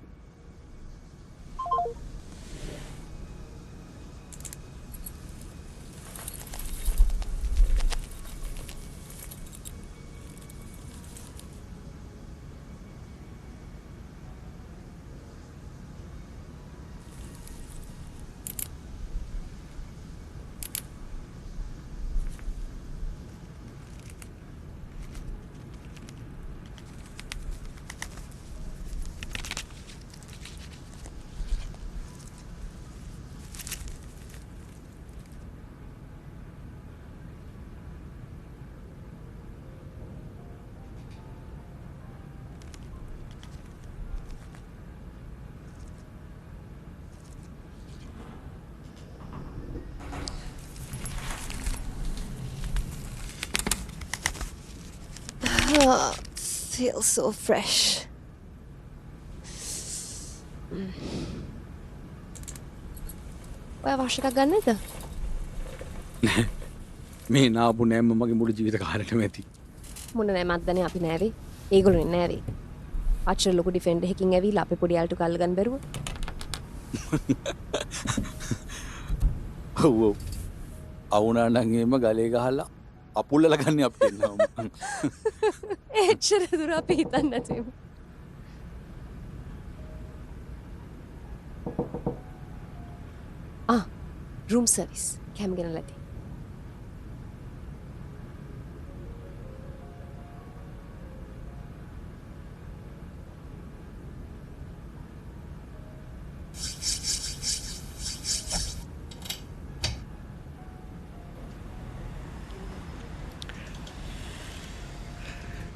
feels so fresh. ඔය අවශ්‍ය එකක් ගන්නද? මේ නාපු නෑම මගේ මුළු ජීවිත කාලෙටම ඇති. මොන නෑ මද්දනේ අපි නෑවේ. ඒගොල්ලෝ නෑවේ. අච්චර ලොකු ඩිෆෙන්ඩර් එකකින් ඇවිල්ලා අපේ පොඩි යාළුට කල්ල ගන්න බැරුව. ඔව් ඔව්. අවුනා නම් එහෙම ගලේ ගහලා අපුල්ලලා ගන්න අපි එන්නවා. එච්චර දුර අපි හිතන්නේ නැතිව. room service කැම ගෙනලා ඇති.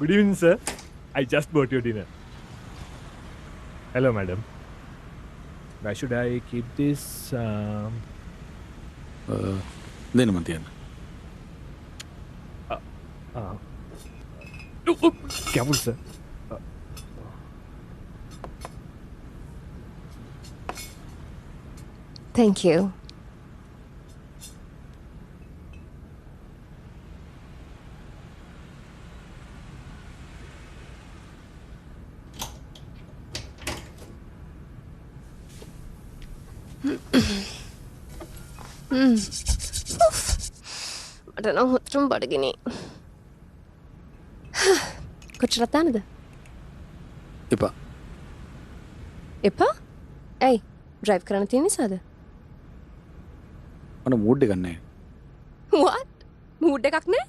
Good evening, sir. I just bought your dinner. Hello, madam. Where should I keep this? දෙන්න මන් තියන්න. Careful, sir. Thank you. මට නම් හොතරම බඩගිනි. කොච්චරක් දාන්නද? එපා. එපා? ඇයි? ඩ්‍රයිව් කරන්න තියෙන නිසාද? මට මූඩ් එකක් නැහැ. What? මූඩ් එකක් නැහැ?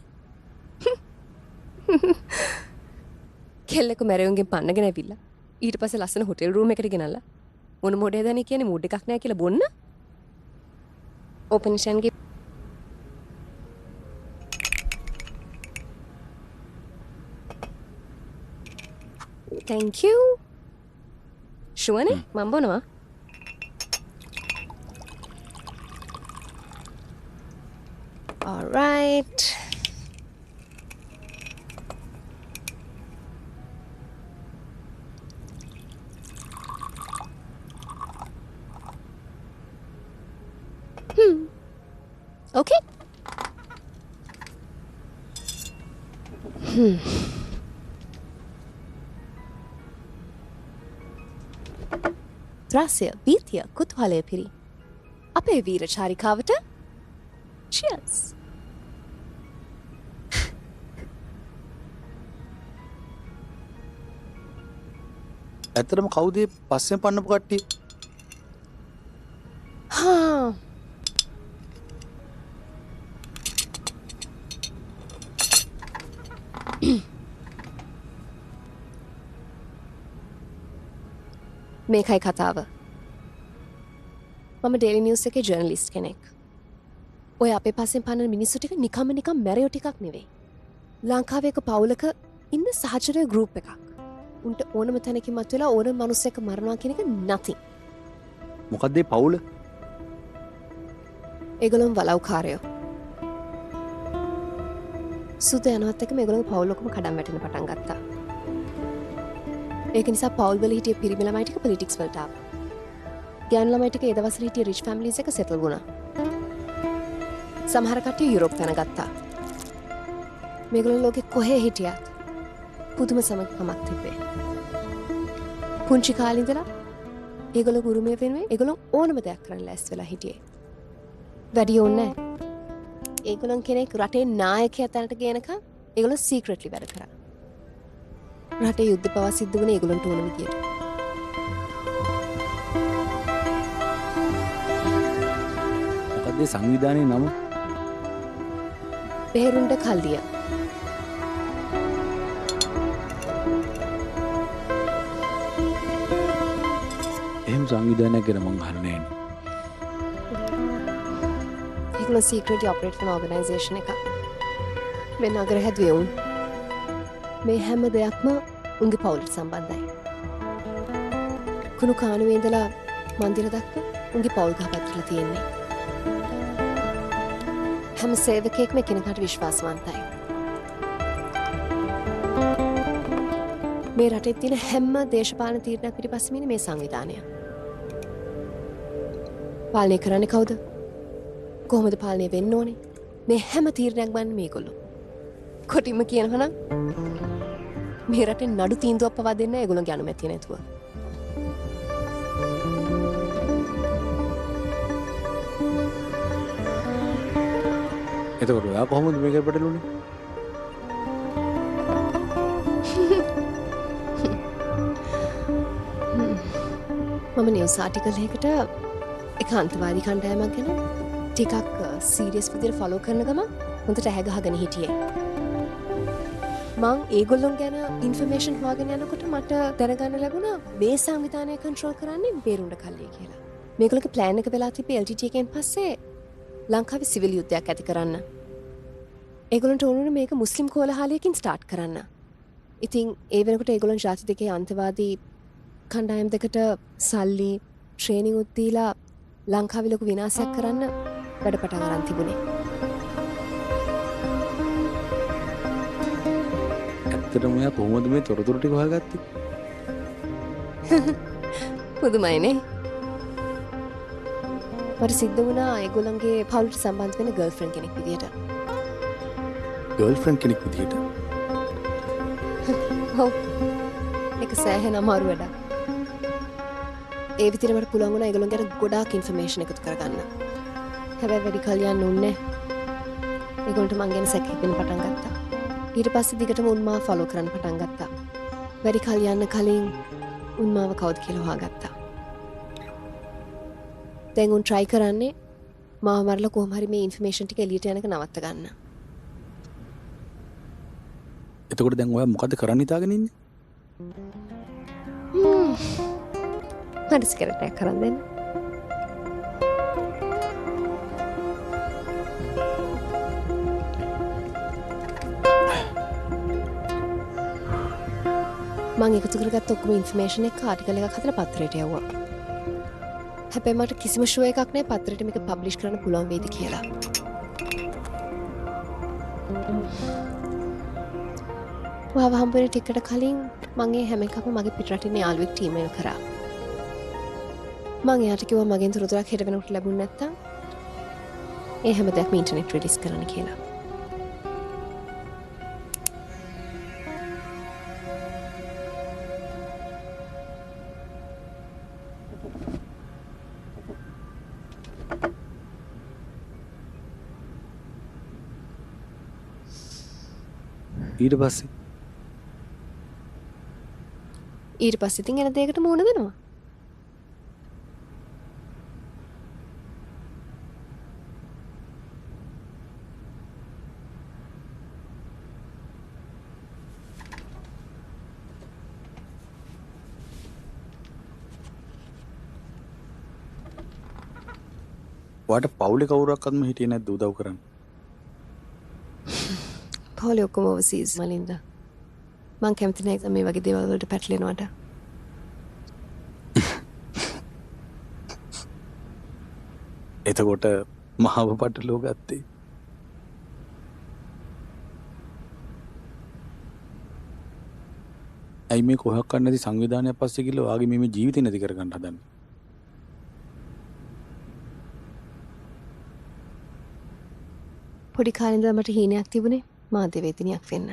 කෙල්ලෙක් මැරෙවුන්ගෙන් පන්නගෙන ඇවිල්ලා ඊට පස්සේ ලස්සන හොටෙල් රූම් එකකට ගෙනල්ලා මොන මොඩේ දන්නේ කියන්නේ මූඩ් එකක් නැහැ කියලා බොන්න? Open Shan give. Thank you. Sure ne? මම බොනවා. All right. Okay. ත්‍රාසය, බීතිය, කුතුහලය පිරි. අපේ වීර චාරිකාවට cheers. ඇත්තටම කවුද පස්සෙන් පන්නපු කට්ටිය? හා මේකයි කතාව. මම ඩේලි නිවුස් එකේ ජර්නලිස්ට් කෙනෙක්. ඔය අපේ පස්සෙන් පන්නන මිනිස්සු ටික නිකම්ම නිකම් මැරයෝ ටිකක් නෙවෙයි. ලංකාවේ එක පවුලක ඉන්න සහචරය ගෲප් එකක්. උන්ට ඕනම තැනකින් මතුවලා ඕනම මිනිස්සෙක් මරනවා කියන එක nothing. මොකද්ද මේ පවුල? ඒගොල්ලෝ වලව්කාරයෝ. සුද යනවත් එක්ක මේගොල්ලෝ පවුල් ඔක්කොම කඩන් වැටෙන්න පටන් ගත්තා. ඒක නිසා පවුල් වල හිටිය පිරිමි ළමයි ටික පොලිටික්ස් වලට ආවා. ගෑනු ළමයි ටික ඒ දවස්වල හිටිය රිච් ෆැමිලිස් එක සෙටල් වුණා. සමහර කට්ටිය යුරෝප් යන ගත්තා. මේගොල්ලෝ ලෝකෙ කොහේ හිටියත් පුදුම සමගකමක් තිබ්බේ. පුංචි කාලේ ඉඳලා ඒගොල්ලෝ ගුරුමේ වෙනුවෙන් ඒගොල්ලෝ ඕනම දෙයක් කරන්න ලෑස්ති වෙලා හිටියේ. වැඩි ඕනේ නැහැ. ඒගොල්ලන් කෙනෙක් රටේ නායකයා තැනට ගේනකම් ඒගොල්ලෝ සීක්‍රට්ලි වැඩ කරා. රටේ යුද්ධ පවා සිද්ධ වුණේ ඒගොල්ලන්ට ඕන විදියට. මොකද්ද සංවිධානයේ නම? බෙහෙරුන්ඩ කල්දිය. එහෙම සංවිධානයක් ගැන මං අහන්නේ නැහැ. ඒගොල්ලෝ සීක්‍රට්ලි ඔපරේට් කරන ඕගනයිසේෂන් එකක්. මේ නගර හැදුවේ උන්. මේ හැම දෙයක්ම උන්ගේ පවුලට සම්බන්ධයි. කුණු කානුවේ ඉඳලා මන්දිර දක්වා උන්ගේ පවුල් ගහපත්‍රලා තියෙන්නේ. හැම සේවකයෙක්ම එකිනෙකාට විශ්වාසවන්තයි. මේ රටේ තියෙන හැම දේශපාලන තීරණයක් පිටිපස්සෙම ඉන්නේ මේ සංවිධානය. පාලනය කරන්නේ කවුද? කොහොමද පාලනය වෙන්න ඕනේ? මේ හැම තීරණයක් ගන්න මේගොල්ලෝ. කොටින්ම කියනවා නම් මේ රටේ නඩු තීන්දුවක් පවා දෙන්න ඒගොල්ලන්ගේ අනුමැතිය නැතුව. එතකොට ඔයා කොහොමද මේක පැටළුනේ? මම නිවුස් ආටිකල් එකකට එක අන්තවාදී කණ්ඩායමක් ගැන ටිකක් සීරියස් විදිහට ෆලෝ කරන ගමන් හොඳට ඇහැ ගහගෙන හිටියේ. මං ඒගොල්ලොන් ගැන ඉන්ෆර්මේෂන් හොයාගෙන යනකොට මට දැනගන්න ලැබුණා මේ සංවිධානය කන්ට්‍රෝල් කරන්නේ බේරුණ්ඩ කල්ලිය කියලා. මේගොල්ලෝගේ ප්ලෑන් එක වෙලා තිබ්බේ LTT එකෙන් පස්සේ ලංකාවේ සිවිල් යුද්ධයක් ඇති කරන්න. ඒගොල්ලන්ට ඕන වුණේ මේක මුස්ලිම් කෝලහලයකින් ස්ටාර්ට් කරන්න. ඉතින් ඒ වෙනකොට ඒගොල්ලන් ජාති දෙකේ අන්තවාදී කණ්ඩායම් දෙකට සල්ලි ට්‍රේනින් උත් දීලා ලංකාවේ ලොකු විනාශයක් කරන්න වැඩ පටන් අරන් තිබුණේ. ඇත්තටම ඔයා කොහොමද මේ තොරතුරු ටික හොයාගත්තේ? පුදුමයිනේ. මට සිද්ධ වුණා ඒගොල්ලන්ගේ පවුලට සම්බන්ධ වෙන ගර්ල්ෆ්‍රෙන්ඩ් කෙනෙක් විදියට. ගර්ල්ෆ්‍රෙන්ඩ් කෙනෙක් විදියට? ඔව්. ඒක සෑහෙන අමාරු වැඩක්. ඒ විදිහට මට පුළුවන් වුණා ඒගොල්ලන් ගැන ගොඩාක් ඉන්ෆර්මේෂන් එකතු කරගන්න. හැබැයි වැඩි කල් යන්න ඕනේ නැහැ. ඒගොල්ලන්ට මං ගැන සැක හිතෙන්න පටන් ගත්තා. ඊට පස්සේ දිගටම උන්මාව ෆලෝ කරන්න පටන් ගත්තා. වැඩි කල් යන්න කලින් උන්මාව කවුද කියලා හොයාගත්තා. දැන් උන් try කරන්නේ මාව මරලා කොහොම හරි මේ ඉන්ෆර්මේෂන් ටික එළියට යනක නවත්ත ගන්න. එතකොට දැන් ඔයා මොකද කරන්න හිතාගෙන ඉන්නේ? මට සිගරට් එකක් කරන් දෙන්න. මං එකතු කරගත්ත ඔක්කොම ඉන්ෆර්මේෂන් එක ආටිකල් එකක් හදලා පත්තරේට යවුවා. හැබැයි මට කිසිම ෂෝ එකක් නැහැ පත්තරේට මේක පබ්ලිෂ් කරන්න පුළුවන් වේද කියලා. ඔයාව හම්බ වෙන ටිකට කලින් මං ඒ හැම එකක්ම මගේ පිටරටින් යාළුවෙක් ටීමේල් කරා. මං එයාට කිව්වා මගෙන් තොරතුරක් හෙට වෙනකොට ලැබුණ නැත්තම් ඒ හැම දෙයක්ම ඉන්ටර්නෙට් රිලීස් කරන්න කියලා. ඊට පස්සේ ඉතින් එන දෙයකට මුහුණ දෙනවා. ඔයාට පවුලේ කවුරක්වත්ම හිටියේ නැද්ද උදව් කරන්න? පවුලේ ඔක්කොම overseas මලින්ද. මං කැමති නැහැ මේ වගේ දේවල් වලට පැටලෙනවට. එතකොට මහව පටලෝ ගත්තේ. ඇයි මේ කොහොක්වත් නැති සංවිධානයක් පස්සේ ගිහලා ඔයාගේ මේ ජීවිතේ නැති කරගන්න හදන්නේ? පොඩි කාලේ ඉඳලා මට හීනයක් තිබුණේ මාධ්‍යවේදිනියක් වෙන්න.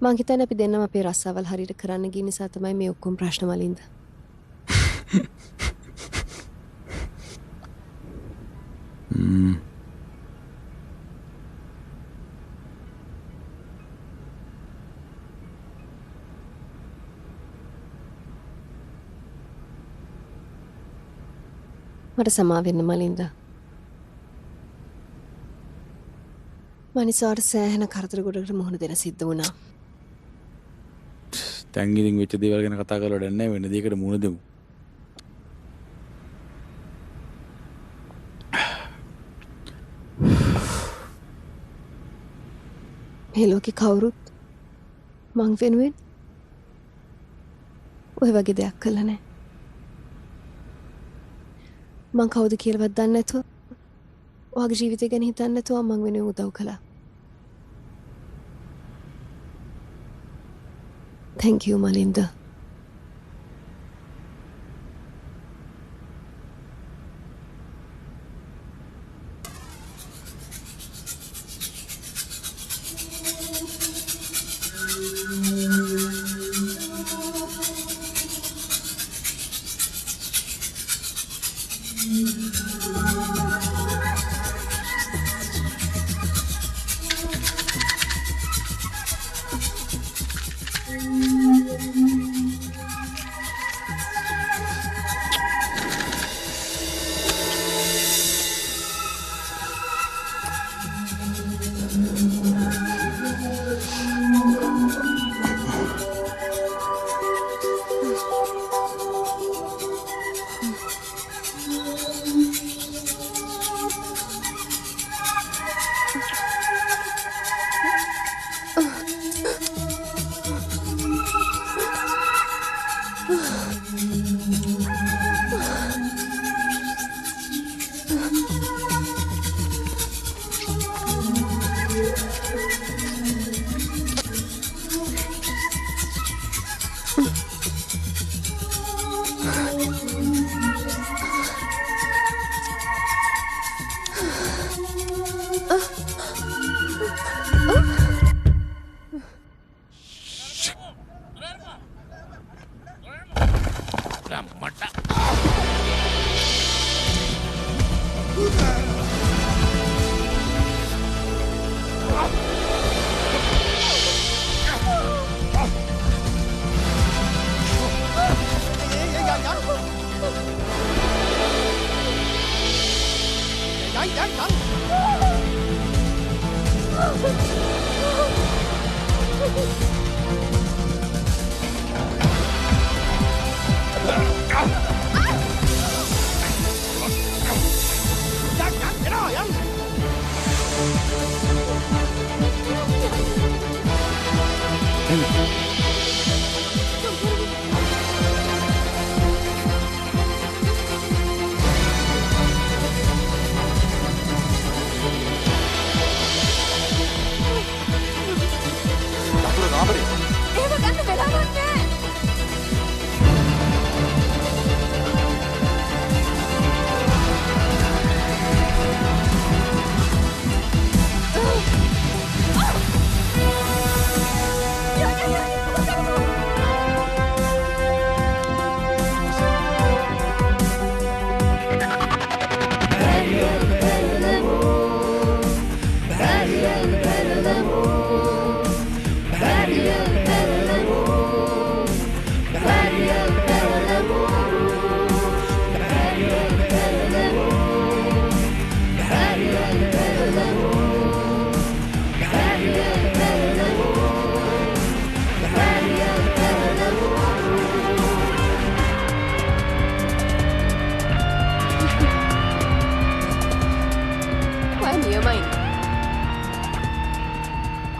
මං හිතන්නේ අපි දෙන්නම අපේ රස්සාවල් හරියට කරන්න ගිය නිසා තමයි මේ ඔක්කොම ප්‍රශ්න වලින්ද. මට සමා වෙන්න මලින්ද. මනිසාට සෑහෙන කරදර ගොඩකට මුහුණ දෙන සිද්ධ වුණා. දැන් ඉතින් වෙච්ච දේවල් ගැන කතා කරලා වැඩක් නැහැ, වෙන දෙයකට මුහුණ දෙමු. මේ ලෝකේ කවුරුත් මං වෙනුවෙන් ඔය වගේ දෙයක් කළා නෑ. මං කවුද කියලාවත් දන්නේ නැතුව ඔයාගේ ජීවිතය ගැන හිතන්න නැතුව මං වෙනුවෙන් උදව් කළා. Thank you, Malinda.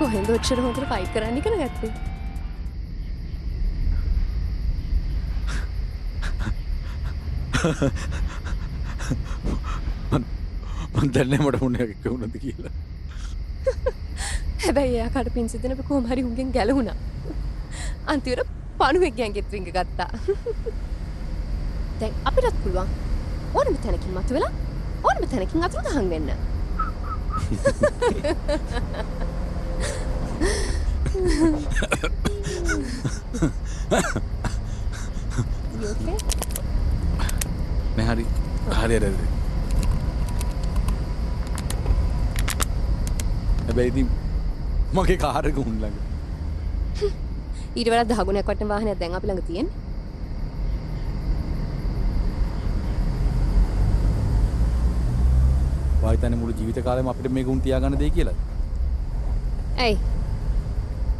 කොහෙන්ද ඔච්චර හොඳට ෆයිට් කරන්න ඉගෙන ගත්තේ? මන් දන්නේ මට මොන එකක් වුණාද කියලා. හැබැයි එයා කට පින්සිදෙන අපි කොහොම හරි උන්ගෙන් ගැලවුණා. අන්තිමට පණුවෙක් ගෑන්ගෙත් රිංග ගත්තා. දැන් අපිටත් පුළුවන් ඕනම තැනකින් මතුවෙලා ඕනම තැනකින් අතුරුදහන් වෙන්න. You okay? නෑ හරි හරි. හැබැයි ඉතින් මගේ කාර් එක උන් ළඟ. ඊට වඩා 10 ගුණයක් වටින වාහනයක් දැන් අපි ළඟ තියෙන්නේ. වායිතනේ මුළු ජීවිත කාලෙම අපිට මේක උන් තියාගන්න දෙයි කියලාද? ඇයි?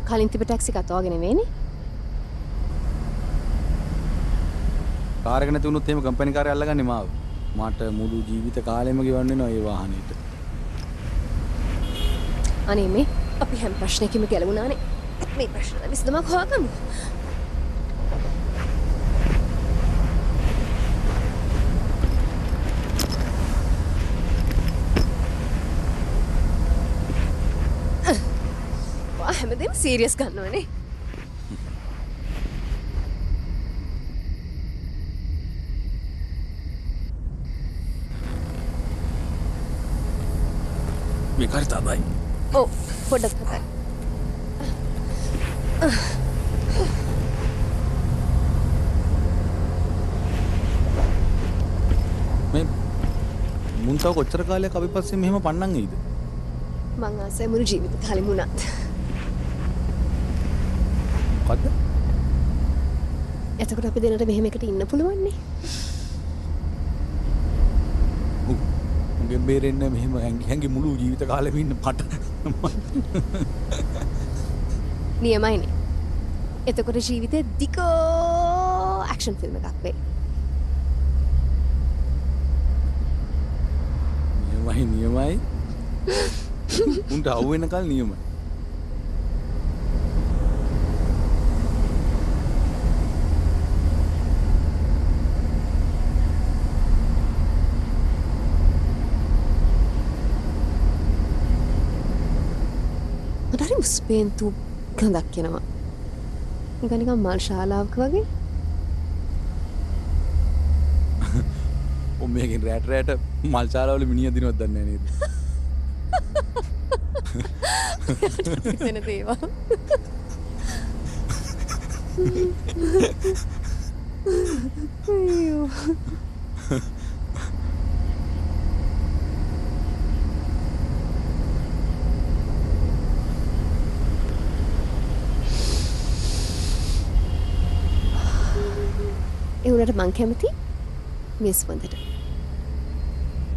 කලින් තිබ්බ ටැක්සි එකත් ඔයගෙන නෙවෙයිනේ. කාර් එක නැති වුණොත් එහෙම කම්පැනි කාර්යය අල්ලගන්නේ මාව. මට මුළු ජීවිත කාලෙම ගෙවන්න වෙනවා ඒ වාහනේට. අනේ මේ අපි හැම ප්‍රශ්නයකින්ම ගැලවුණානේ. මේ ප්‍රශ්න විසඳුමක් හොයාගමු. හැමදේම සීරියස් ගන්නවනේ. මේක හරි තදයි. ඔව් පොඩ්ඩක් කතයි. මේ මුන් තව කොච්චර කාලයක් අපි පස්සේ මෙහෙම පන්නන් එයිද? මං ආසයි මුළු ජීවිත කාලෙම උනත්. මොකද්ද? එතකොට අපි දෙන්නට මෙහෙම එකට ඉන්න පුළුවන් නේ. උගෙන් බේරෙන්න මෙහෙම හැංගි මුළු ජීවිත කාලෙම ඉන්න පට. නියමයිනේ. එතකොට ජීවිතේ දිග ඇක්ෂන් ෆිල්ම් එකක් වෙයි. නියමයි. උන්ට අවු වෙනකල් නියමයි. මට හරි මුස්පේන්තු ගඳක් එනවා. නිකන් මල් ශාලාවක වගේ. ඔ මේකෙන් රැට මල් ශාලාවල මිනිහ දිනවත් දන්නේ නැහැ නේද? වෙන දේවල්. අයියෝ. ඒ උනට මං කැමති මේ සුවඳට.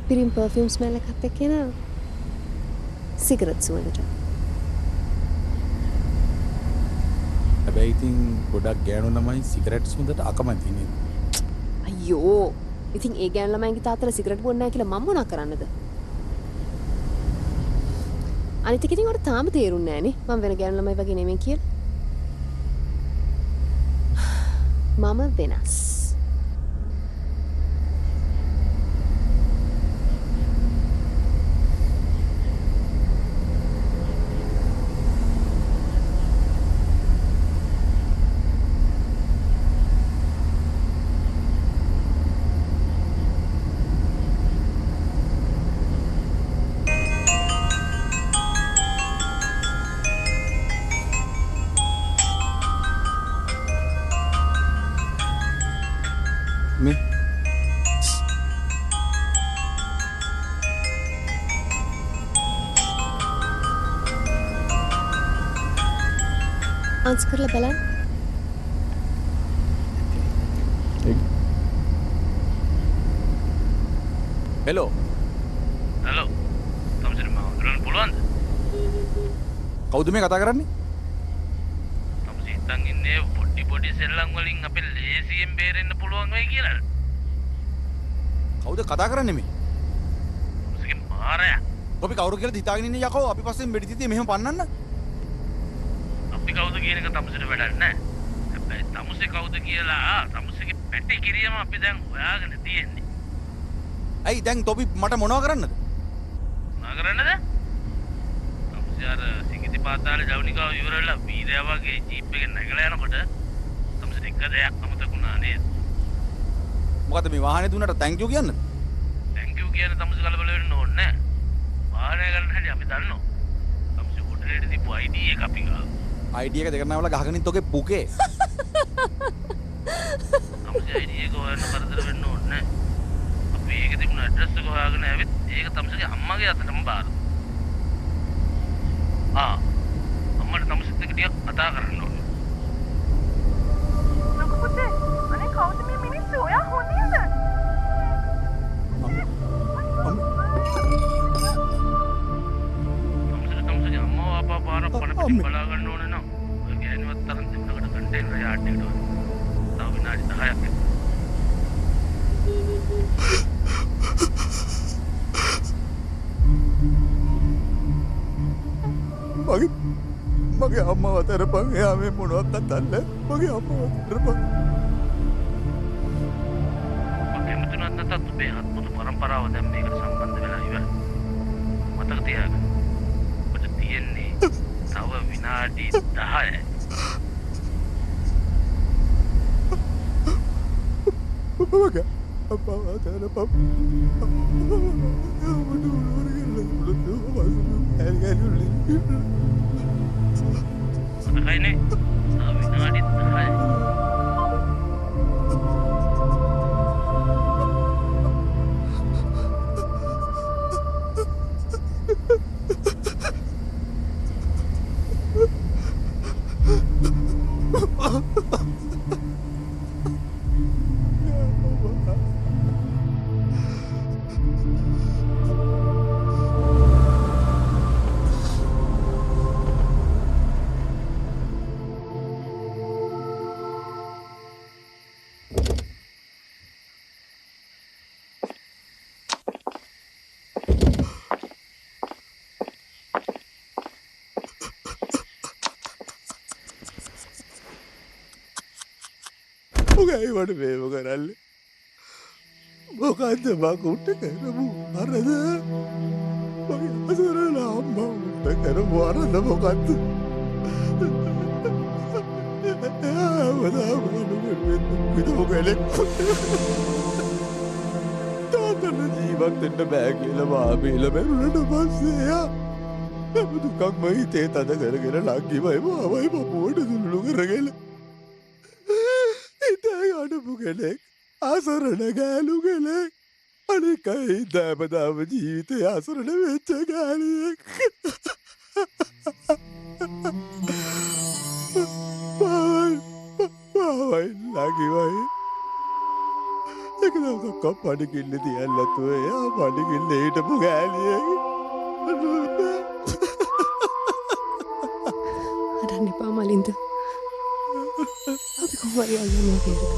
පිරිම් පර්ෆියුම් ස්මෙල් එකත් එක්ක එන සිගරට් සුවඳට. හැබැයි ඉතින් ගොඩක් ගෑනු ළමයි සිගරට් සුවඳට අකමැති නේද? අයියෝ. ඉතින් ඒ ගෑනු ළමයින්ගේ තාත්තලා සිගරට් බොන්නේ නැහැ කියලා මම මොනා කරන්නද? අනිත් එක ඉතින් ඔයාලට තාම තේරුන්නේ නැහැ නේ. මම වෙන ගෑනු ළමයි වගේ නෙමෙයි කියලා. මම වෙනස්. මේ ආන්සර් කරලා බලන්න. හෙලෝ හලෝ තමසර මම හඳුනන්න පුළුවන්ද? කවුද මේ කතා කරන්නේ? තමස හිතන් ඉන්නේ පොඩි සෙල්ලම් වලින් අපේ ලේසියෙන් බේරෙන්න පුළුවන් වෙයි කියලා. කවුද කතා කරන්නේ මේ? තමසගේ මාරයා. අපි කවුරු කියලාද හිතාගෙන ඉන්නේ යකෝ? අපි පස්සෙන් මෙඩි තිතිය මෙහෙම පන්නන්න. අපි කවුද කියන එක තමසට වැඩක් නැහැ. හැබැයි තමසේ කවුද කියලා තමසගේ පැටි කිරියම අපි දැන් හොයාගෙන තියෙන්නේ. ඇයි දැන් තොපි මට මොනව කරන්නද? මොනා කරන්නද? තමසේ අර සිඟිති පාතාලේ ජවනිකාව ඉවරලා වීරයා වගේ ජීප් එකෙන් නැගලා යනකොට තමසට එක දෙයක් අමතකුණා නේද? මොකද මේ වාහනේ දුන්නට තැන්ක් යූ කියන්නද? තැන්ක් යූ කියන තමස කලබල වෙන්න ඕනේ නැහැ. වාහනය ගන්න හැටි අපි දන්නවා. තමසේ හොටලෙට දීපු ID එක අපි ගාව. ID එක දෙකට නවලා ගහගෙන ඉන්න ඔගේ පුකේ. තමසේ ID එක හොයන්න කරදර වෙන්න ඕනේ නැහැ. අපි ඒක තිබුණ ඇඩ්‍රස් එක හොයාගෙන ආවෙත් ඒක තමසගේ අම්මගේ අතටම බාර. අම්මට තමසෙත් එක්ක ටිකක් කතා කරන්න ඕනේ. ලොකු පුතේ අනේ කවුද මේ මිනිස්සු? ඔයා හොඳින්ද? තමසගේ අම්මව අපා පාරක් පණ පිටින් බලා ගන්න ඕනේ නම් ඔය ගෑනුවත් තරම් දෙන්නකට කන්ටේනර් යාඩ් එකට වань. තව විනාඩි 10ක් යනවා. මගේ අම්මව තරපන්. එයා මේ මොනවත් අතල්ල. මගේ අම්මව තරපන්. කැමතිනත් නැතත් ඔබේ ආත්මතු පරම්පරාව දැන් මේකට සම්බන්ධ වෙලා ඉවරයි. මතක තියාගන්න. ඔබට තියෙන්නේ තව විනාඩි විනාඩි 10යි. මගේ අප්පා වාතන පප් සකයිනේ. විනාඩි 10යි. මොකයිවට මේම කරල්ල මොකන්ද මකුට්ට කරමු අරද මගේ අසරල අම්මා උට කරමු අරද මොකක්ද විදෝ කලෙක් තාතන ජීවත්තෙන්ට බෑ කියල මාබේල බැරුණට පස්සේයා ඇමදුකක් මහිතේ තද කරගෙන ලක්කිවයිම අවයි පපුුවට දුල්ලු කරගල අඩපු කෙනෙක් අසරණ ගෑලු කෙනෙක් අනිකයි දෑපදාම ජීවිතය අසරණ වෙච්ච ගෑලියෙක් පාවයි ලකිවයි එක දවසක් පඩිකිල්ල තියල්ලතුව එයා පඩිකිල්ල හිටපු ගෑලියෙක් අඩන්න එපා මලින්ද අපි කොහොමරි අගම්මව බේරගමු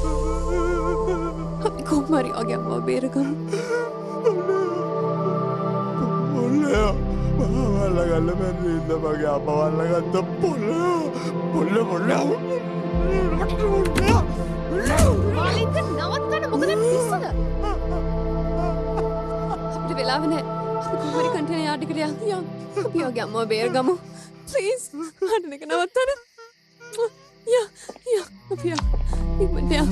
අපි කොහොමරි අගම්මව බේරගමු මොල්ලයා මහවල්ල ගල්ල බැරින්න මගේ අපවල්ල ගත්ත පොල්ල මලින්ද නවත්තන්න මොකද පිස්සුද අපිට වෙලාව නැහැ අපි කොහොමරි කන්ටේනර් යාඩ් එකට යන්න අපි අගම්මව බේරගමු ප්ලීස් අඩන එක නවත්තන්න Ja, ja, ik ben ja.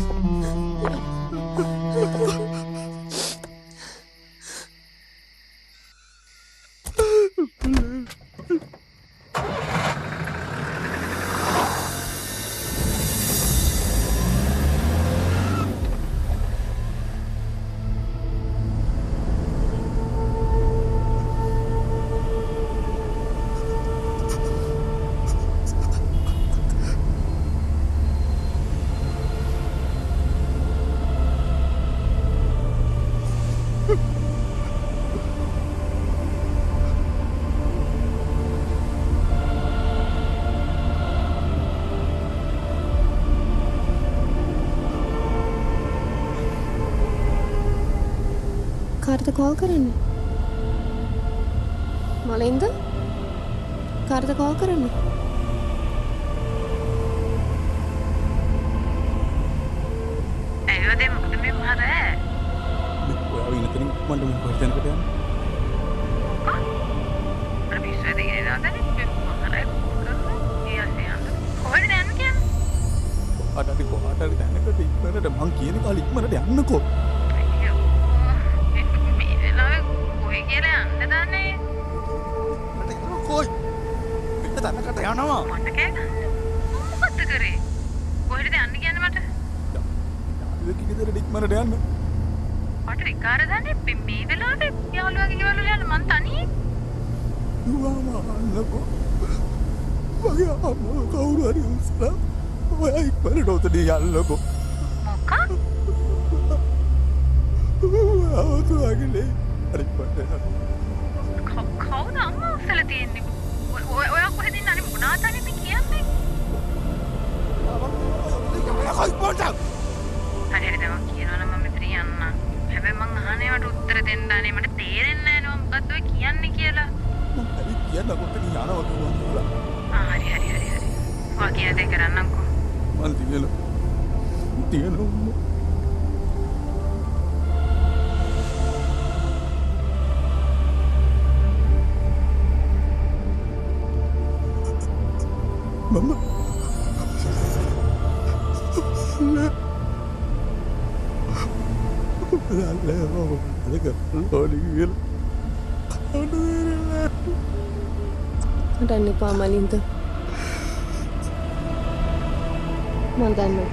කාටද කෝල් කරන්නේ? මලින්ද? කාටද කෝල් කරන්නේ? ඇයිවද මොකද මේ මහර? ඔයාව ඉන්නතරින් මන්ට මේ කොහෙද යනකට යන්නේ? අර පිස්සුවද කියනවාද? මහරයි කොහෙද යන්නේ කියන්නේ? අඩටි කොහාට හරි දැනකට ඉක්මනට මං කියන කාලේ ඉක්මනට යන්නකෝ. කොයි පිට තැනකට යනවා මට කෑ ගන්න මොකද්ද කරේ කොහෙද යන්න කියන්නේ මට ඒක කිදෙර ඉක්මනට යන්න මට විකාර දන්නේ මේ වෙලාවේ යාළුවාගේ ගෙවල් වල යන්න මං තනියේ දුවාම අන්නකෝ මගේ අම්මා කවුරු හරි උස්ලා ඔයා ඉක්මනට උතන යන්නකෝ මොකක් ආවතුාගලේ හරි පටේ කවුද අම්මා උස්සලා තියෙන්නේ ඔයා කොහෙද ඉන්නේ අනේ මොනවද අනේ මේ කියන්නේ හරි දැන් කියනවා නම් මම මෙතන යන්න හැබැයි මං අහන්නේවට උත්තර දෙන්න අනේ මට තේරෙන්නේ නැහැ නෝ මොකද්ද ඔය කියන්නේ කියලා මම හරි කියන්න කොට යනවා කිව්වා හරි ඔයා කියන දේ කරන්නම්කෝ මන් තියෙනවා හටන්න එපා මලින්ද. මන් දන්නවා.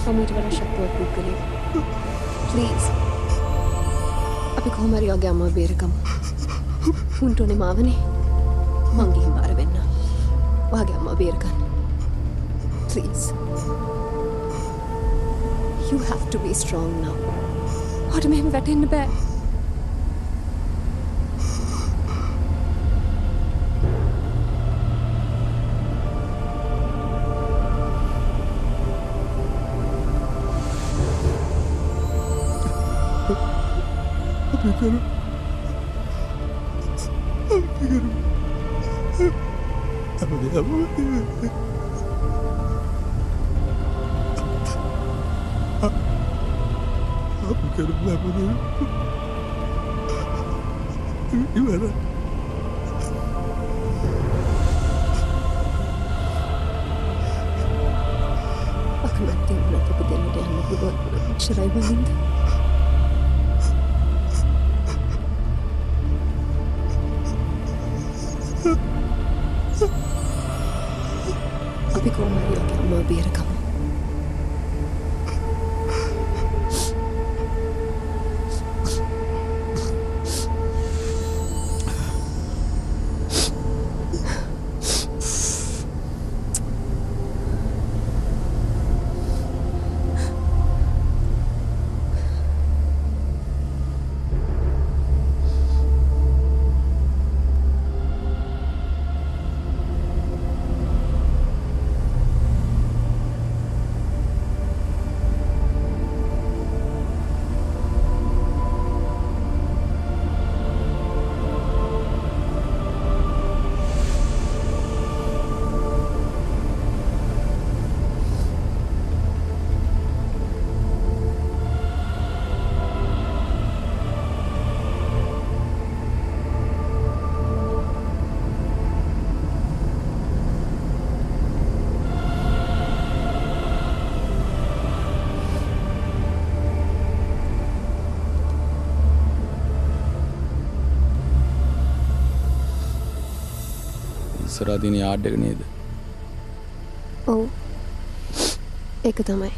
මම ඊට වඩා ශක්තිමත් පුද්ගලයෙක්. ප්ලීස්. අපි කොහොම හරි ඔයාගේ අම්මව බේරගමු. උන්ට ඕනේ මාවනේ. මං ගිහින් බාර වෙන්න. ඔයාගේ අම්මව බේරගන්න. Please. You have to be strong now. ඔයාට මෙහෙම වැටෙන්න බෑ. අකමැත්තෙන් වුණත් අපි දෙන්නට යන්න පුළුවන්. එච්චරයි මලින්ද. අපි කොහොම හරි ඔයාගේ අම්මව බේරගමු. ඉස්සරහා තියෙන යාඩ් එක නේද? ඔව්. ඒක තමයි.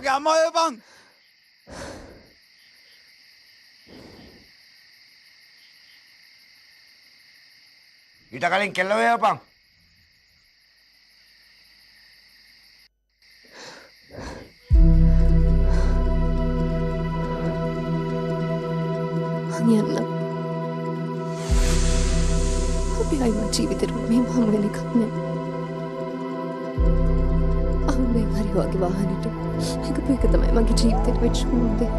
මගේ අම්මා වේපන්. ඊට කලින් කෙල්ල වේපන්. අනියන්න. අපි ආයිම ජීවිතේට මෙහෙම හමු වෙන එකක් නෑ. අම්මේ හරි වගේ වාහනේට එක තමයි මගේ ජීවිතේට වෙච්ච මොහොතේ.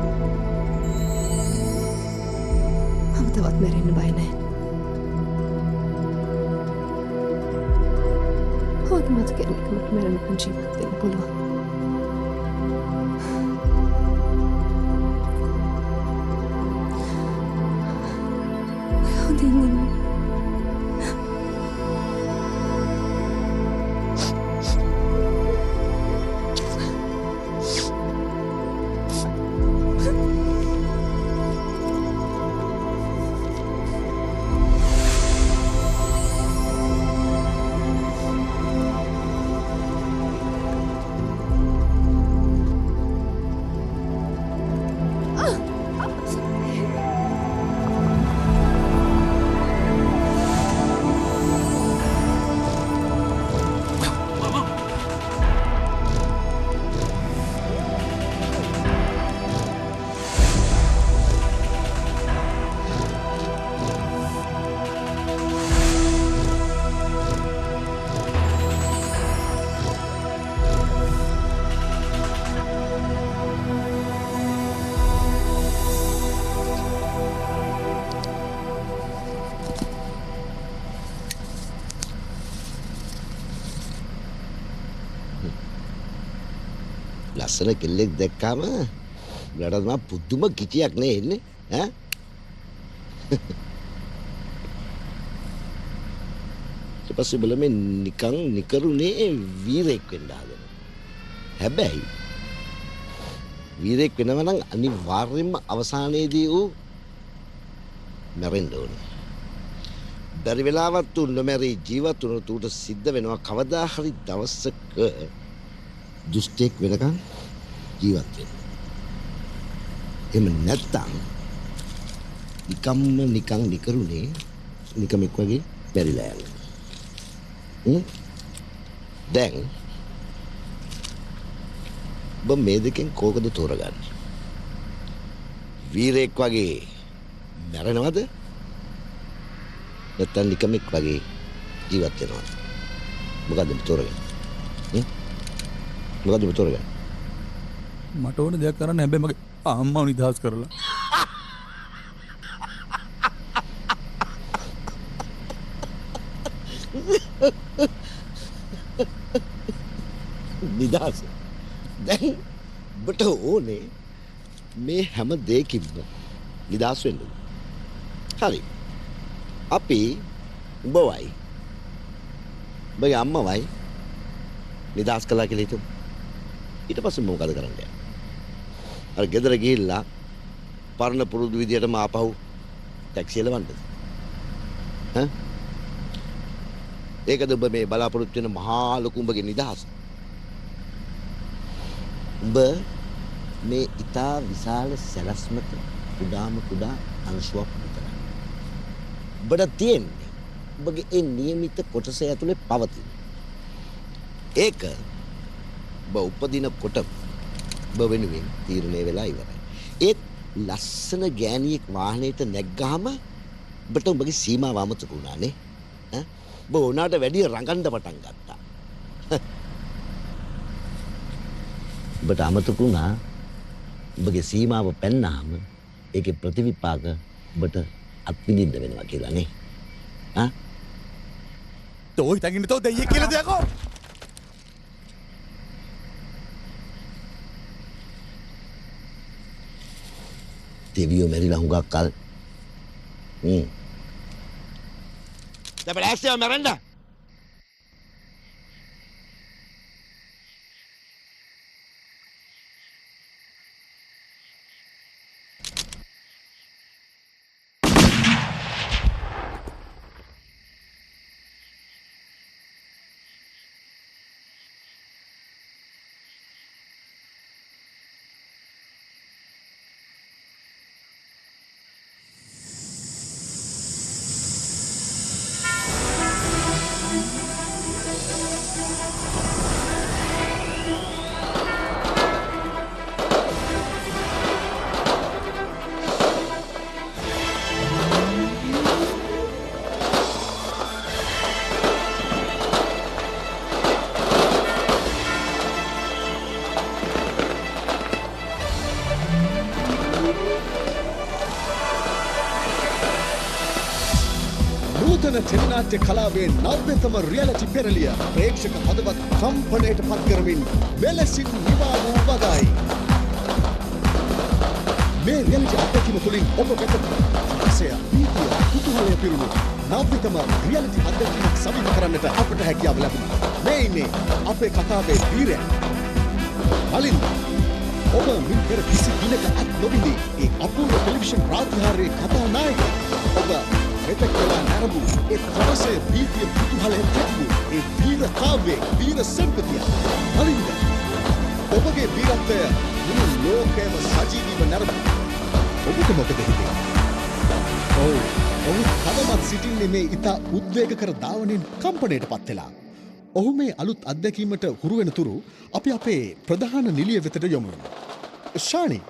මම තවත් මැරෙන්න බය නෑ. හොත් මට කෙනෙක් මට මැරෙන්න ජීවත් වෙන්න පුළුවන්. හොඳින් ඉන්න. ලස්සන කෙල්ලෙක් දැක්කාම උඹලට මා පුදුම කිචියක් නේ එන්නේ ඈ ඊට පස්සේ බල මේ නිකන් නිකරුනේ වීරෙක් වෙන්න හදනවා හැබැයි වීරෙක් වෙනවා නම් අනිවාර්යෙන්ම අවසානයේදී ඌ මැරෙන්න ඕනේ බැරි වෙලාවත් ඌ නොමැරී ජීවත් වුණොත් ඌට සිද්ධ වෙනවා කවදා හරි දවසක දුෂ්ටෙක් වෙනකන් ජීවත් වෙන්න. එහෙම නැත්තම් නිකන් නිකරුනේ නිකමෙක් වගේ බැරිලා යනවා. දැන් ඔබ මේ දෙකෙන් කෝකද තෝරගන්නේ? වීරයෙක් වගේ මැරෙනවද? නැත්තම් නිකමෙක් වගේ ජීවත් වෙනවද? මොකද්ද තෝරගන්නේ? මොකද්ද තෝරගන්නේ? මට ඕන දෙයක් කරන්න හැබැයි මගේ අම්මව නිදහස් කරලා. නිදහස. දැන් ඔබට ඕනේ මේ හැම දෙයකින්ම නිදහස් වෙන්න. හරි. අපි උඹවයි උඹගේ අම්මවයි නිදහස් කළා කියලා හිතමු. ඊට පස්සේ මොකද කරන්නේ? අර ගෙදර ගිහිල්ලා පරණ පුරුදු විදියටම ආපහු ටැක්සි එලවන්නද? ඈ? ඒකද ඔබ මේ බලාපොරොත්තු වෙන මහා ලොකු උඹගේ නිදහස? උඹ මේ ඉතා විශාල සැලැස්මක කුඩා අංශුවක් විතරයි. ඔබට තියෙන්නේ ඔබගේ ඒ નિયમિત කොටස ඇතුලේ පවතින. ඒක ඔබ උපදිනකොට ඔබ වෙනුවෙන් තීරණය වෙලා ඉවරයි. ඒත් ලස්සන ගෑණියෙක් වාහනේට නැග්ගාම ඔබට ඔබගේ සීමාව අමතක වුණානේ. ඈ ඔබ උනාට වැඩි රඟන්න පටන් ගත්තා. ඔබට අමතක වුණා ඔබගේ සීමාව පැන්නාම ඒකේ ප්‍රතිවිපාක ඔබට අත්විඳින්න වෙනවා කියලා නේ. ඈ තෝ හිතගෙන තෝ දෙයියෙක් කියලා දෙයක්ෝ. දෙවියෝ මැරිලා හුඟක් කල්. දැන් බැලෑස්සියව මැරෙන්න. ටෙලිනාට්‍ය කලාවේ නව්‍යතම රියැලිටි පෙරලිය ප්‍රේක්ෂක හදවත් කම්පනයට පත් කරමින් මෙලෙසින් නිවා වූ වගයි. මේ රියැලිටි අත්දැකීම තුළින් ඔබ වෙත රසය, නීතිය, කුතුහලය පිරුණු නව්‍යතම රියැලිටි අත්දැකීමක් සවිඳ කරන්නට අපට හැකියාව ලැබුණා. මේ ඉන්නේ අපේ කතාවේ වීරයා. මලින්ද ඔබ මින් පෙර කිසි දිනක අත් නොවිඳි ඒ අපූර්ව ටෙලිවිෂන් ප්‍රාතිහාර්යයේ කතා නායකයා. ඔබ මෙතෙක් වෙලා නැරඹු ඒ තරසේ බීතිය කුතුහලයෙන් තැබූ ඒ වීර කාව්‍යයේ වීර සම්පතිය මලින්ද ඔබගේ වීරත්වය මුළු ලෝකයම සජීවීව නැරඹු. ඔබට මොකද හිතෙන්නේ? ඔහු කවමත් සිටින්නේ මේ ඉතා උද්වේගකර ධාවනයෙන් කම්පණයට පත් වෙලා. ඔහු මේ අලුත් අත්දැකීමට හුරු වෙන තුරු අපි අපේ ප්‍රධාන නිලිය වෙතට යොමු වෙනවා. ශානි,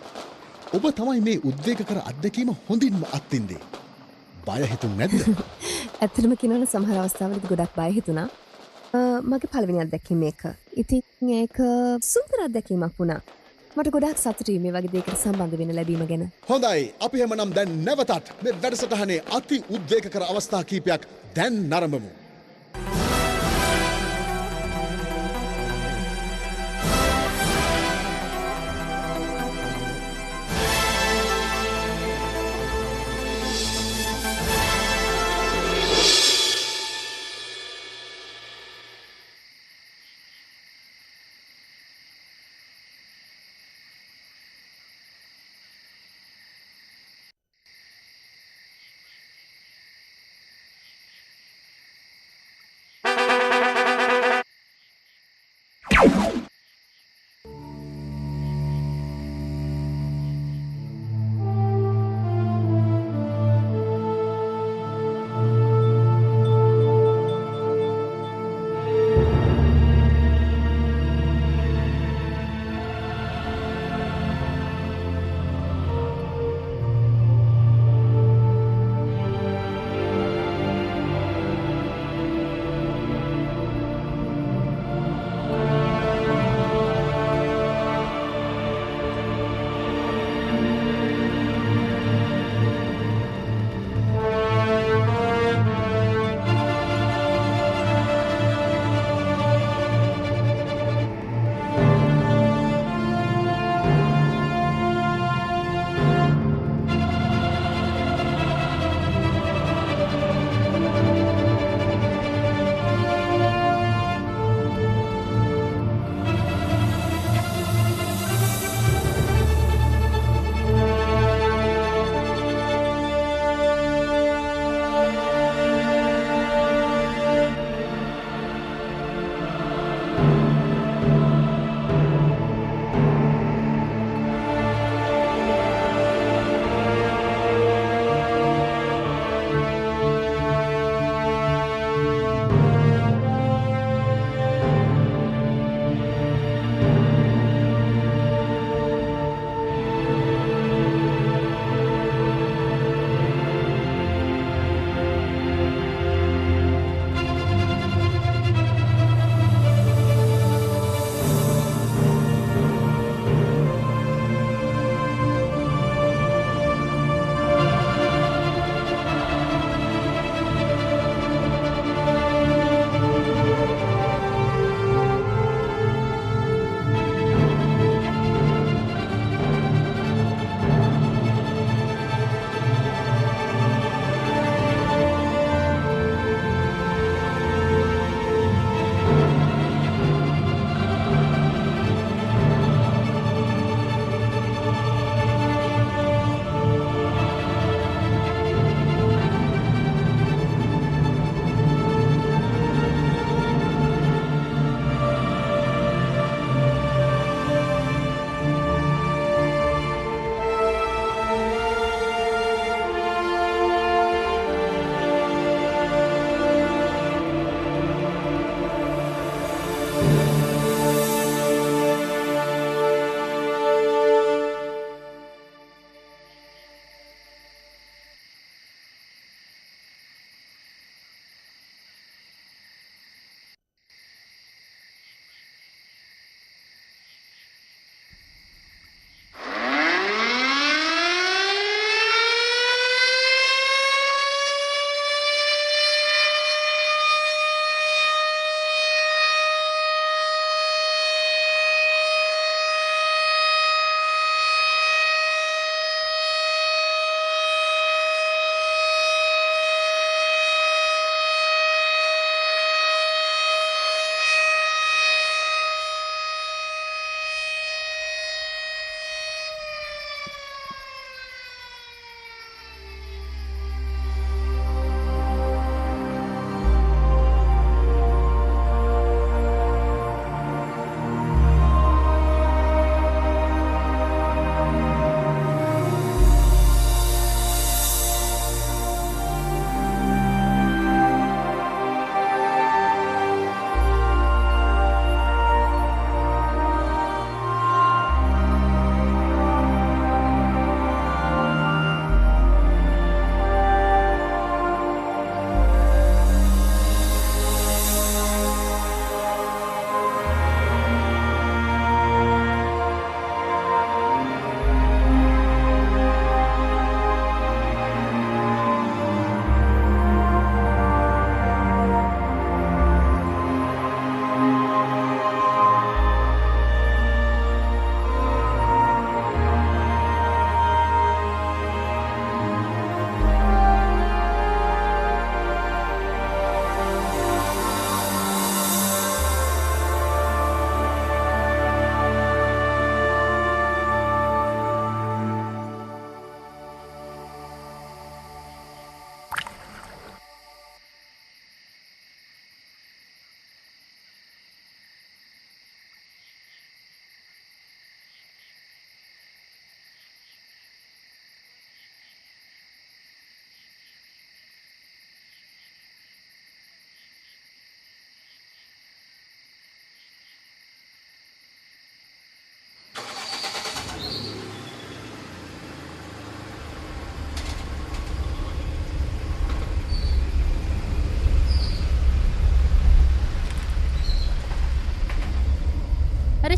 ඔබ තමයි මේ උද්වේගකර අත්දැකීම හොඳින්ම අත්විඳේ. බය හිතුන්නේ නැද්ද? ඇත්තටම කියනවනම් සමහර අවස්ථාවලදී ගොඩක් බය හිතුණා. මගේ පළවෙනි අත්දැකීම මේක. ඉතින් ඒක සුන්දර අත්දැකීමක් වුණා. මට ගොඩාක් සතුටුයි මේ වගේ දෙයකට සම්බන්ධ වෙන්න ලැබීම ගැන. හොඳයි. අපි එහෙමනම් දැන් නැවතත් මේ වැඩසටහනේ අති උද්වේගකර අවස්ථා කීපයක් දැන් නරඹමු.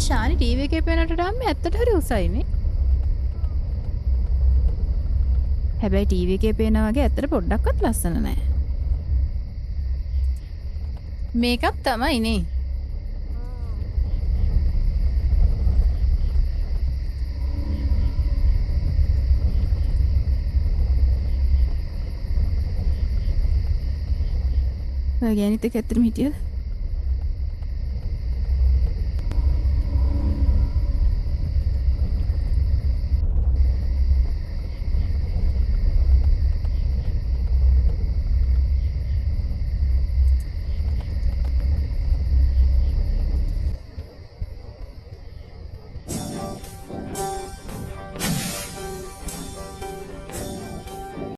ශානි ටීවී එකේ පේනට වඩා මේ ඇත්තට හරි උසයිනේ. හැබැයි ටීවී එකේ පේනා වගේ ඇත්තට පොඩ්ඩක්වත් ලස්සන නැහැ. මේකප් තමයිනේ. ඔය ගෑනිත් එක්ක ඇත්තටම හිටියද?